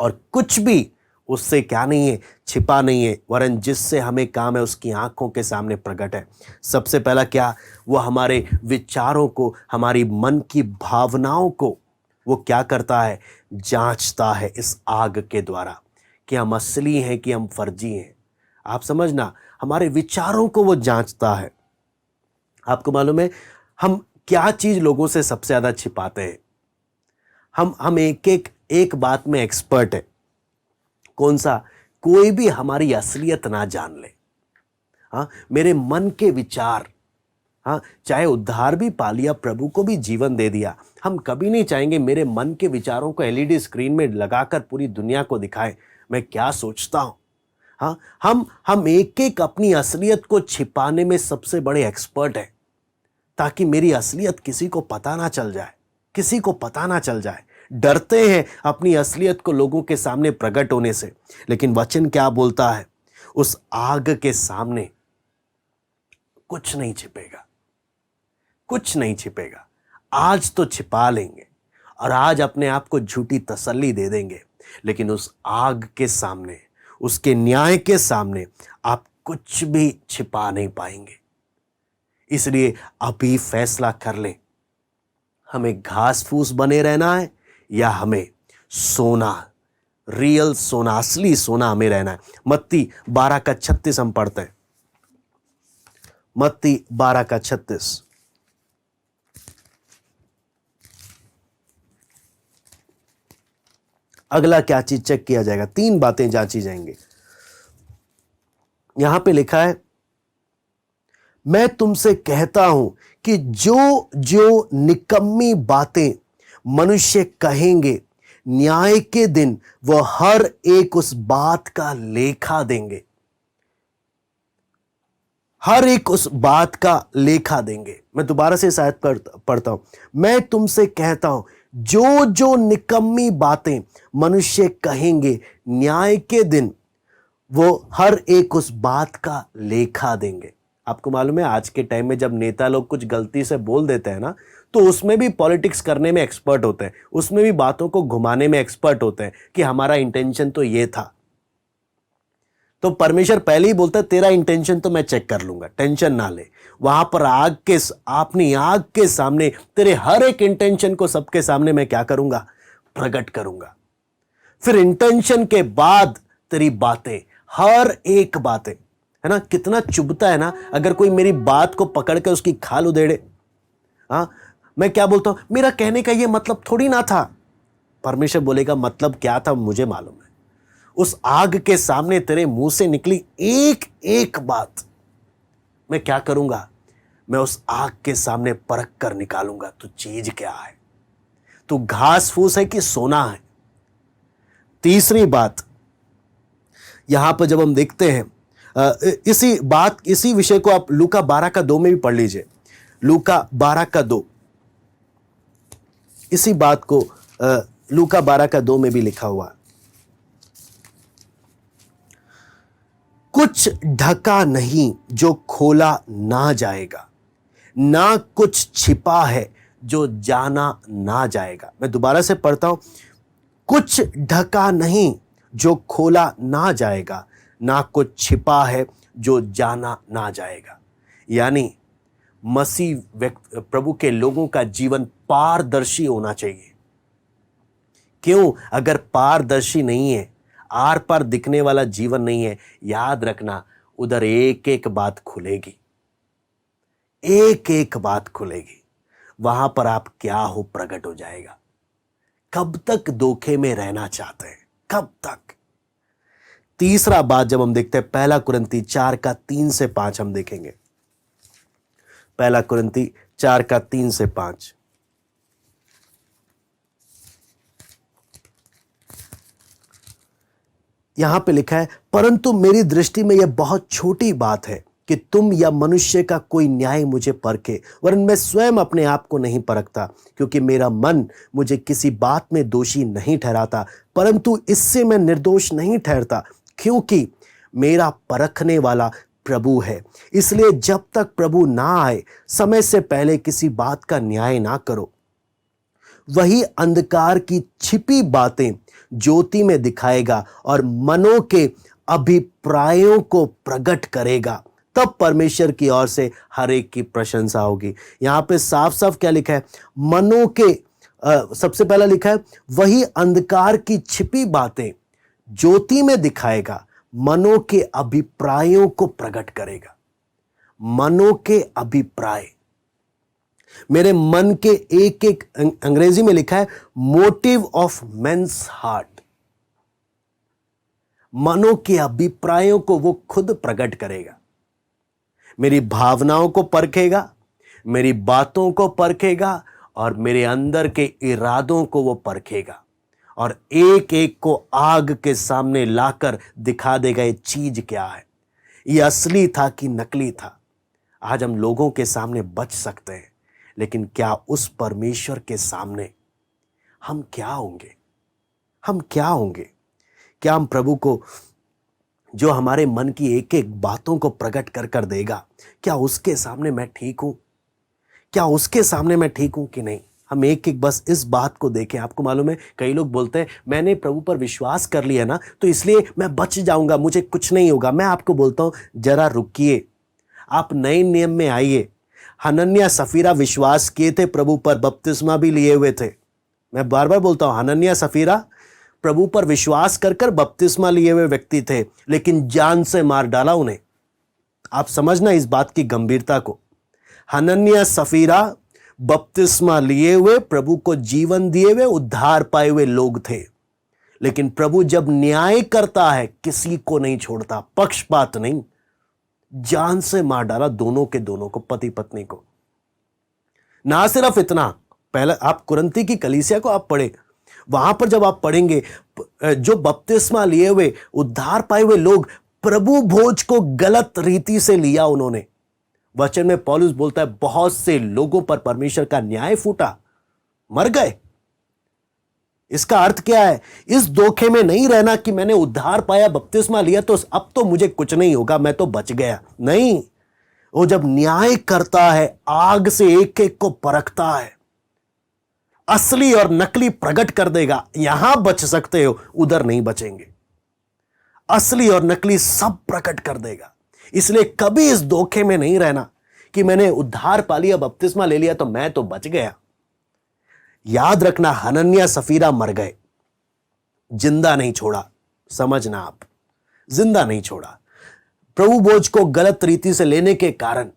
और कुछ भी उससे क्या नहीं है, छिपा नहीं है, वरन जिससे हमें काम है उसकी आंखों के सामने प्रकट है। सबसे पहला क्या? वो हमारे विचारों को, हमारी मन की भावनाओं को वो क्या करता है? जांचता है इस आग के द्वारा, कि हम असली हैं कि हम फर्जी हैं। आप समझना, हमारे विचारों को वो जांचता है। आपको मालूम है, हम क्या चीज लोगों से सबसे ज्यादा छिपाते हैं? हम एक बात में एक्सपर्ट है। कौन सा? कोई भी हमारी असलियत ना जान ले। हाँ, मेरे मन के विचार, हाँ, चाहे उद्धार भी पा लिया, प्रभु को भी जीवन दे दिया, हम कभी नहीं चाहेंगे मेरे मन के विचारों को एलईडी स्क्रीन में लगाकर पूरी दुनिया को दिखाएं मैं क्या सोचता हूं। हाँ, हम एक एक अपनी असलियत को छिपाने में सबसे बड़े एक्सपर्ट हैं, ताकि मेरी असलियत किसी को पता ना चल जाए, किसी को पता ना चल जाए। डरते हैं अपनी असलियत को लोगों के सामने प्रकट होने से। लेकिन वचन क्या बोलता है? उस आग के सामने कुछ नहीं छिपेगा, कुछ नहीं छिपेगा। आज तो छिपा लेंगे और आज अपने आप को झूठी तसल्ली दे देंगे, लेकिन उस आग के सामने, उसके न्याय के सामने आप कुछ भी छिपा नहीं पाएंगे। इसलिए अभी फैसला कर लें, हमें घास फूस बने रहना है या हमें सोना, रियल सोना, असली सोना हमें रहना है। मत्ती 12:36 हम पढ़ते हैं। मत्ती 12:36। अगला क्या चीज चेक किया जाएगा? 3 बातें जांची जाएंगी। यहां पे लिखा है, मैं तुमसे कहता हूं कि जो जो निकम्मी बातें मनुष्य कहेंगे, न्याय के दिन वह हर एक उस बात का लेखा देंगे, हर एक उस बात का लेखा देंगे। मैं दोबारा से शायद पढ़ता हूं। मैं तुमसे कहता हूं, जो जो निकम्मी बातें मनुष्य कहेंगे, न्याय के दिन वो हर एक उस बात का लेखा देंगे। आपको मालूम है, आज के टाइम में जब नेता लोग कुछ गलती से बोल देते हैं ना, तो उसमें भी पॉलिटिक्स करने में एक्सपर्ट होते हैं, उसमें भी बातों को घुमाने में एक्सपर्ट होते हैं कि हमारा इंटेंशन तो ये था। तो परमेश्वर पहले ही बोलता है, तेरा इंटेंशन तो मैं चेक कर लूंगा, टेंशन ना ले। वहां पर अपनी आग के सामने तेरे हर एक इंटेंशन को सबके सामने मैं क्या करूंगा? प्रकट करूंगा। फिर इंटेंशन के बाद तेरी बातें, हर एक बातें, है ना? कितना चुभता है ना अगर कोई मेरी बात को पकड़ के उसकी खाल उधेड़े। हाँ, मैं क्या बोलता हूं, मेरा कहने का ये मतलब थोड़ी ना था। परमेश्वर बोलेगा, मतलब क्या था मुझे मालूम है। उस आग के सामने तेरे मुंह से निकली एक एक बात मैं क्या करूंगा? मैं उस आग के सामने परख कर निकालूंगा, तू चीज क्या है, तू घास फूस है कि सोना है। तीसरी बात, यहां पर जब हम देखते हैं, इसी विषय को आप लूका 12:2 में भी पढ़ लीजिए। लूका 12:2, इसी बात को लूका 12:2 में भी लिखा हुआ। कुछ ढका नहीं जो खोला ना जाएगा, ना कुछ छिपा है जो जाना ना जाएगा। मैं दोबारा से पढ़ता हूं, कुछ ढका नहीं जो खोला ना जाएगा, ना कुछ छिपा है जो जाना ना जाएगा। यानी मसीह प्रभु के लोगों का जीवन पारदर्शी होना चाहिए। क्यों? अगर पारदर्शी नहीं है, आर पार दिखने वाला जीवन नहीं है, याद रखना उधर एक एक बात खुलेगी, एक एक बात खुलेगी। वहां पर आप क्या हो प्रकट हो जाएगा। कब तक धोखे में रहना चाहते हैं? कब तक? तीसरा बात जब हम देखते हैं, 1 कुरिन्ती 4:3-5 हम देखेंगे। 1 कुरिन्ती 4:3-5। यहां पे लिखा है, परंतु मेरी दृष्टि में यह बहुत छोटी बात है कि तुम या मनुष्य का कोई न्याय मुझे परखे, वरन मैं स्वयं अपने आप को नहीं परखता, क्योंकि मेरा मन मुझे किसी बात में दोषी नहीं ठहराता, परंतु इससे मैं निर्दोष नहीं ठहरता, क्योंकि मेरा परखने वाला प्रभु है। इसलिए जब तक प्रभु ना आए, समय से पहले किसी बात का न्याय ना करो। वही अंधकार की छिपी बातें ज्योति में दिखाएगा और मनों के अभिप्रायों को प्रकट करेगा, तब परमेश्वर की ओर से हर एक की प्रशंसा होगी। यहां पे साफ साफ क्या लिखा है? मनों के सबसे पहला लिखा है, वही अंधकार की छिपी बातें ज्योति में दिखाएगा, मनों के अभिप्रायों को प्रकट करेगा। मनों के अभिप्राय, मेरे मन के एक एक, अंग्रेजी में लिखा है मोटिव ऑफ मेंस हार्ट। मनों के अभिप्रायों को वो खुद प्रकट करेगा, मेरी भावनाओं को परखेगा, मेरी बातों को परखेगा और मेरे अंदर के इरादों को वो परखेगा और एक एक को आग के सामने लाकर दिखा देगा ये चीज क्या है, ये असली था कि नकली था। आज हम लोगों के सामने बच सकते हैं, लेकिन क्या उस परमेश्वर के सामने हम क्या होंगे? हम क्या होंगे? क्या हम प्रभु को, जो हमारे मन की एक एक बातों को प्रकट कर कर देगा, क्या उसके सामने मैं ठीक हूं? क्या उसके सामने मैं ठीक हूं कि नहीं? हम एक एक बस इस बात को देखें। आपको मालूम है, कई लोग बोलते हैं मैंने प्रभु पर विश्वास कर लिया ना, तो इसलिए मैं बच जाऊंगा, मुझे कुछ नहीं होगा। मैं आपको बोलता हूं, जरा रुकिए, आप नए नियम में आइए। हनन्याह सफीरा विश्वास किए थे प्रभु पर, बपतिस्मा भी लिए हुए थे। मैं बार बार बोलता हूं, हनन्याह सफीरा प्रभु पर विश्वास कर कर बपतिस्मा लिए हुए व्यक्ति थे, लेकिन जान से मार डाला उन्हें। आप समझना इस बात की गंभीरता को। हनन्याह सफीरा बपतिस्मा लिए हुए, प्रभु को जीवन दिए हुए, उद्धार पाए हुए लोग थे, लेकिन प्रभु जब न्याय करता है किसी को नहीं छोड़ता, पक्षपात नहीं, जान से मार डाला दोनों के दोनों को, पति पत्नी को। ना सिर्फ इतना, पहले आप कुरंती की कलीसिया को आप पढ़े, वहां पर जब आप पढ़ेंगे, जो बपतिस्मा लिए हुए उद्धार पाए हुए लोग, प्रभु भोज को गलत रीति से लिया उन्होंने। वचन में पौलुस बोलता है बहुत से लोगों पर परमेश्वर का न्याय फूटा, मर गए। इसका अर्थ क्या है? इस धोखे में नहीं रहना कि मैंने उद्धार पाया, बपतिस्मा लिया, तो अब तो मुझे कुछ नहीं होगा, मैं तो बच गया। नहीं, वो जब न्याय करता है, आग से एक एक को परखता है, असली और नकली प्रकट कर देगा। यहां बच सकते हो, उधर नहीं बचेंगे। असली और नकली सब प्रकट कर देगा। इसलिए कभी इस धोखे में नहीं रहना कि मैंने उद्धार पा लिया, बपतिस्मा ले लिया, तो मैं तो बच गया। याद रखना, हनन्याह सफीरा मर गए, जिंदा नहीं छोड़ा। समझना आप, जिंदा नहीं छोड़ा। प्रभु भोज को गलत रीति से लेने के कारण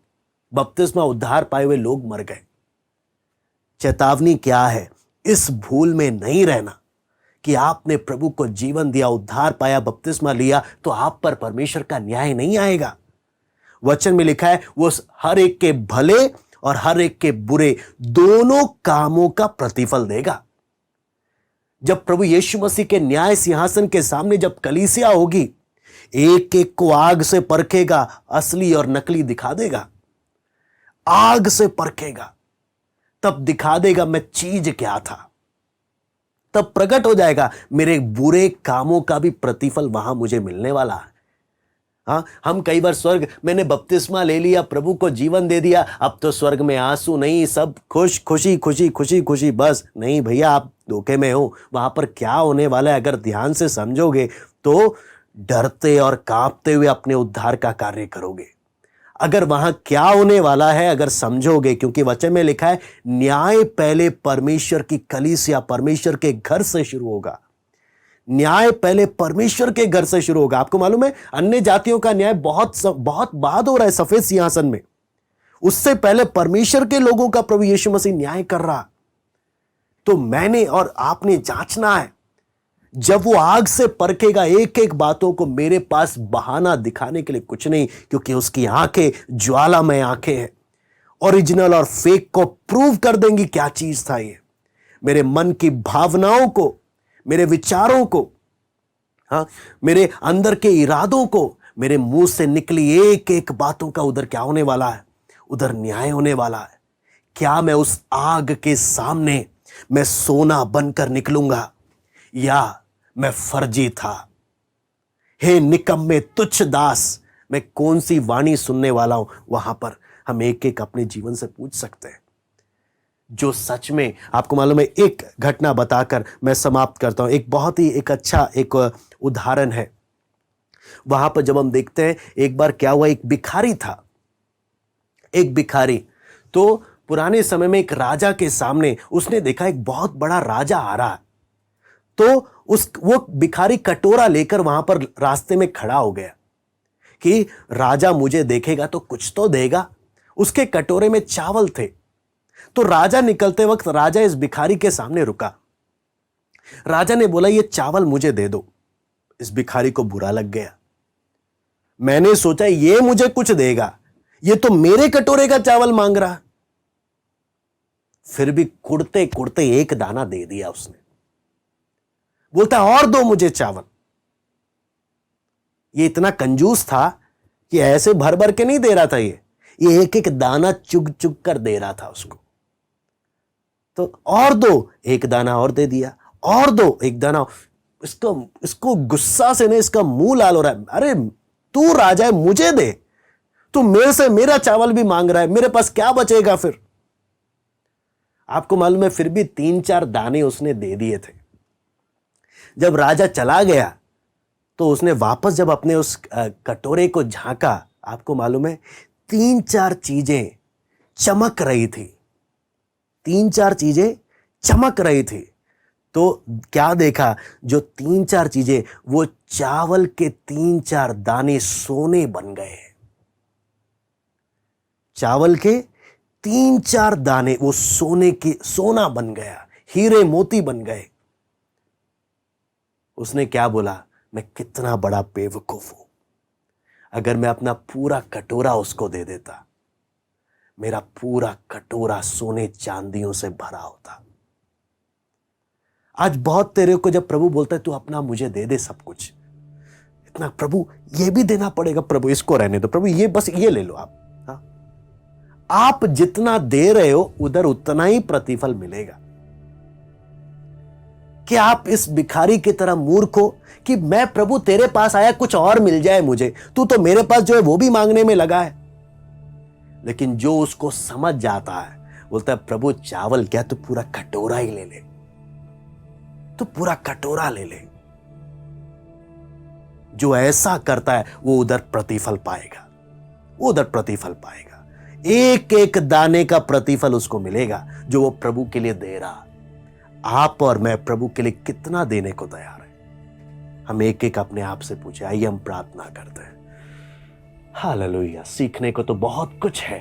बपतिस्मा उद्धार पाए हुए लोग मर गए। चेतावनी क्या है? इस भूल में नहीं रहना कि आपने प्रभु को जीवन दिया, उद्धार पाया, बपतिस्मा लिया, तो आप पर परमेश्वर का न्याय नहीं आएगा। वचन में लिखा है वो हर एक के भले और हर एक के बुरे दोनों कामों का प्रतिफल देगा। जब प्रभु यीशु मसीह के न्याय सिंहासन के सामने जब कलीसिया होगी, एक एक को आग से परखेगा, असली और नकली दिखा देगा। आग से परखेगा, तब दिखा देगा मैं चीज क्या था। तब प्रकट हो जाएगा मेरे बुरे कामों का भी प्रतिफल वहां मुझे मिलने वाला है। हाँ, हम कई बार स्वर्ग, मैंने बपतिस्मा ले लिया, प्रभु को जीवन दे दिया, अब तो स्वर्ग में आंसू नहीं, सब खुश, खुशी खुशी खुशी खुशी, बस। नहीं भैया, आप धोखे में हो। वहां पर क्या होने वाला है, अगर ध्यान से समझोगे तो डरते और कांपते हुए अपने उद्धार का कार्य करोगे। अगर वहां क्या होने वाला है अगर समझोगे, क्योंकि वचन में लिखा है न्याय पहले परमेश्वर की कलीसिया, परमेश्वर के घर से शुरू होगा। न्याय पहले परमेश्वर के घर से शुरू होगा। आपको मालूम है, अन्य जातियों का न्याय बहुत बाद हो रहा है सफेद सिंहासन में। उससे पहले परमेश्वर के लोगों का प्रभु यीशु मसीह न्याय कर रहा। तो मैंने और आपने जांचना है, जब वो आग से परखेगा एक एक बातों को, मेरे पास बहाना दिखाने के लिए कुछ नहीं, क्योंकि उसकी आंखें ज्वालामय आंखें हैं, ओरिजिनल और फेक को प्रूव कर देंगी क्या चीज था ये। मेरे मन की भावनाओं को, मेरे विचारों को, हाँ, मेरे अंदर के इरादों को, मेरे मुंह से निकली एक एक बातों का उधर क्या होने वाला है, उधर न्याय होने वाला है। क्या मैं उस आग के सामने मैं सोना बनकर निकलूंगा, या मैं फर्जी था? हे निकम्मे तुच्छ दास, मैं कौन सी वाणी सुनने वाला हूं? वहां पर हम एक एक अपने जीवन से पूछ सकते हैं। जो सच में, आपको मालूम है, एक घटना बताकर मैं समाप्त करता हूं। एक बहुत ही एक अच्छा एक उदाहरण है। वहां पर जब हम देखते हैं, एक बार क्या हुआ, एक भिखारी था। एक भिखारी, तो पुराने समय में एक राजा के सामने उसने देखा एक बहुत बड़ा राजा आ रहा है। तो वो भिखारी कटोरा लेकर वहां पर रास्ते में खड़ा हो गया कि राजा मुझे देखेगा तो कुछ तो देगा। उसके कटोरे में चावल थे। तो राजा निकलते वक्त राजा इस भिखारी के सामने रुका। राजा ने बोला ये चावल मुझे दे दो। इस भिखारी को बुरा लग गया। मैंने सोचा ये मुझे कुछ देगा, ये तो मेरे कटोरे का चावल मांग रहा। फिर भी कुड़ते कुड़ते एक दाना दे दिया उसने। बोलता है और दो मुझे चावल। ये इतना कंजूस था कि ऐसे भर भर के नहीं दे रहा था, ये एक एक दाना चुग चुग कर दे रहा था उसको। तो और दो, एक दाना और दे दिया, और दो, एक दाना। इसको गुस्सा से ने इसका मुंह लाल हो रहा है। अरे तू राजा है, मुझे दे, तू मेरे से मेरा चावल भी मांग रहा है, मेरे पास क्या बचेगा फिर। आपको मालूम है, फिर भी 3-4 दाने उसने दे दिए थे। जब राजा चला गया तो उसने वापस जब अपने उस कटोरे को झांका, आपको मालूम है 3-4 चीजें चमक रही थी। 3-4 चीजें चमक रही थी। तो क्या देखा, जो 3-4 चीजें, वो चावल के 3-4 दाने सोने बन गए। चावल के 3-4 दाने वो सोना बन गया, हीरे मोती बन गए। उसने क्या बोला, मैं कितना बड़ा बेवकूफ हूं। अगर मैं अपना पूरा कटोरा उसको दे देता, मेरा पूरा कटोरा सोने चांदियों से भरा होता। आज बहुत तेरे को जब प्रभु बोलता है तू अपना मुझे दे दे सब कुछ, इतना प्रभु ये भी देना पड़ेगा, प्रभु इसको रहने दो, प्रभु ये बस ये ले लो आप। हाँ? आप जितना दे रहे हो उधर उतना ही प्रतिफल मिलेगा। कि आप इस भिखारी की तरह मूर्ख हो कि मैं प्रभु तेरे पास आया कुछ और मिल जाए मुझे, तू तो मेरे पास जो है वो भी मांगने में लगा है। लेकिन जो उसको समझ जाता है बोलता है प्रभु चावल क्या, तू पूरा कटोरा ही ले ले, तू पूरा कटोरा ले ले। जो ऐसा करता है वो उधर प्रतिफल पाएगा, वो उधर प्रतिफल पाएगा। एक एक दाने का प्रतिफल उसको मिलेगा जो वो प्रभु के लिए दे रहा। आप और मैं प्रभु के लिए कितना देने को तैयार है? हम एक एक अपने आप से पूछे। आइए हम प्रार्थना करते हैं। हालेलुया। सीखने को तो बहुत कुछ है,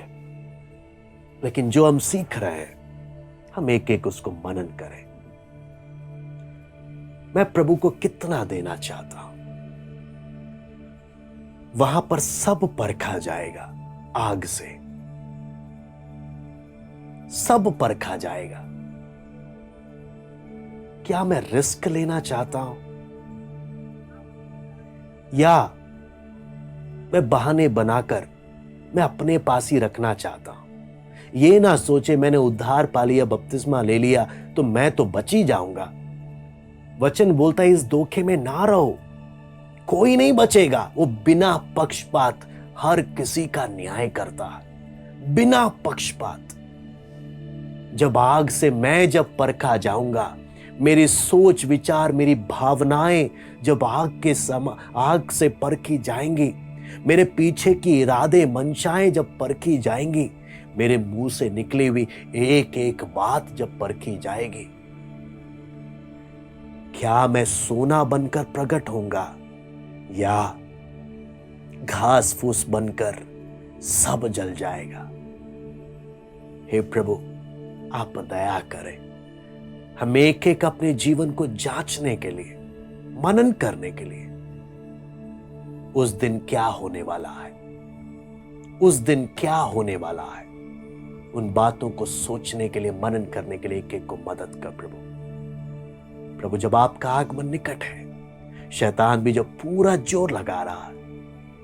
लेकिन जो हम सीख रहे हैं हम एक एक उसको मनन करें। मैं प्रभु को कितना देना चाहता हूं, वहां पर सब परखा जाएगा आग से, सब परखा जाएगा। क्या मैं रिस्क लेना चाहता हूं या मैं बहाने बनाकर मैं अपने पास ही रखना चाहता हूं। ये ना सोचे मैंने उद्धार पा लिया, बपतिस्मा ले लिया तो मैं तो बच ही जाऊंगा। वचन बोलता है इस धोखे में ना रहो, कोई नहीं बचेगा। वो बिना पक्षपात हर किसी का न्याय करता है, बिना पक्षपात। जब आग से मैं जब परखा जाऊंगा, मेरी सोच विचार मेरी भावनाएं जब आग से परखी जाएंगी, मेरे पीछे की इरादे मंशाएं जब परखी जाएंगी, मेरे मुंह से निकली हुई एक एक बात जब परखी जाएगी, क्या मैं सोना बनकर प्रकट होऊंगा या घास फूस बनकर सब जल जाएगा। हे प्रभु आप दया करें। हम एक एक अपने जीवन को जांचने के लिए, मनन करने के लिए, उस दिन क्या होने वाला है, उस दिन क्या होने वाला है, उन बातों को सोचने के लिए, मनन करने के लिए एक एक को मदद कर प्रभु। प्रभु जब आपका आगमन निकट है, शैतान भी जब पूरा जोर लगा रहा है,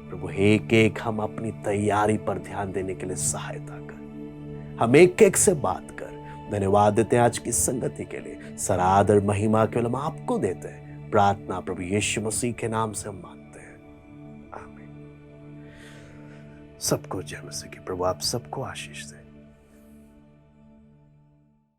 प्रभु एक एक हम अपनी तैयारी पर ध्यान देने के लिए सहायता कर। हम एक एक से बात कर। धन्यवाद देते हैं आज की संगति के लिए। सरादर महिमा केवल हम आपको देते हैं। प्रार्थना प्रभु यीशु मसीह के नाम से हम मांगते हैं, आमीन। सबको जय मसीह की। प्रभु आप सबको आशीष दे।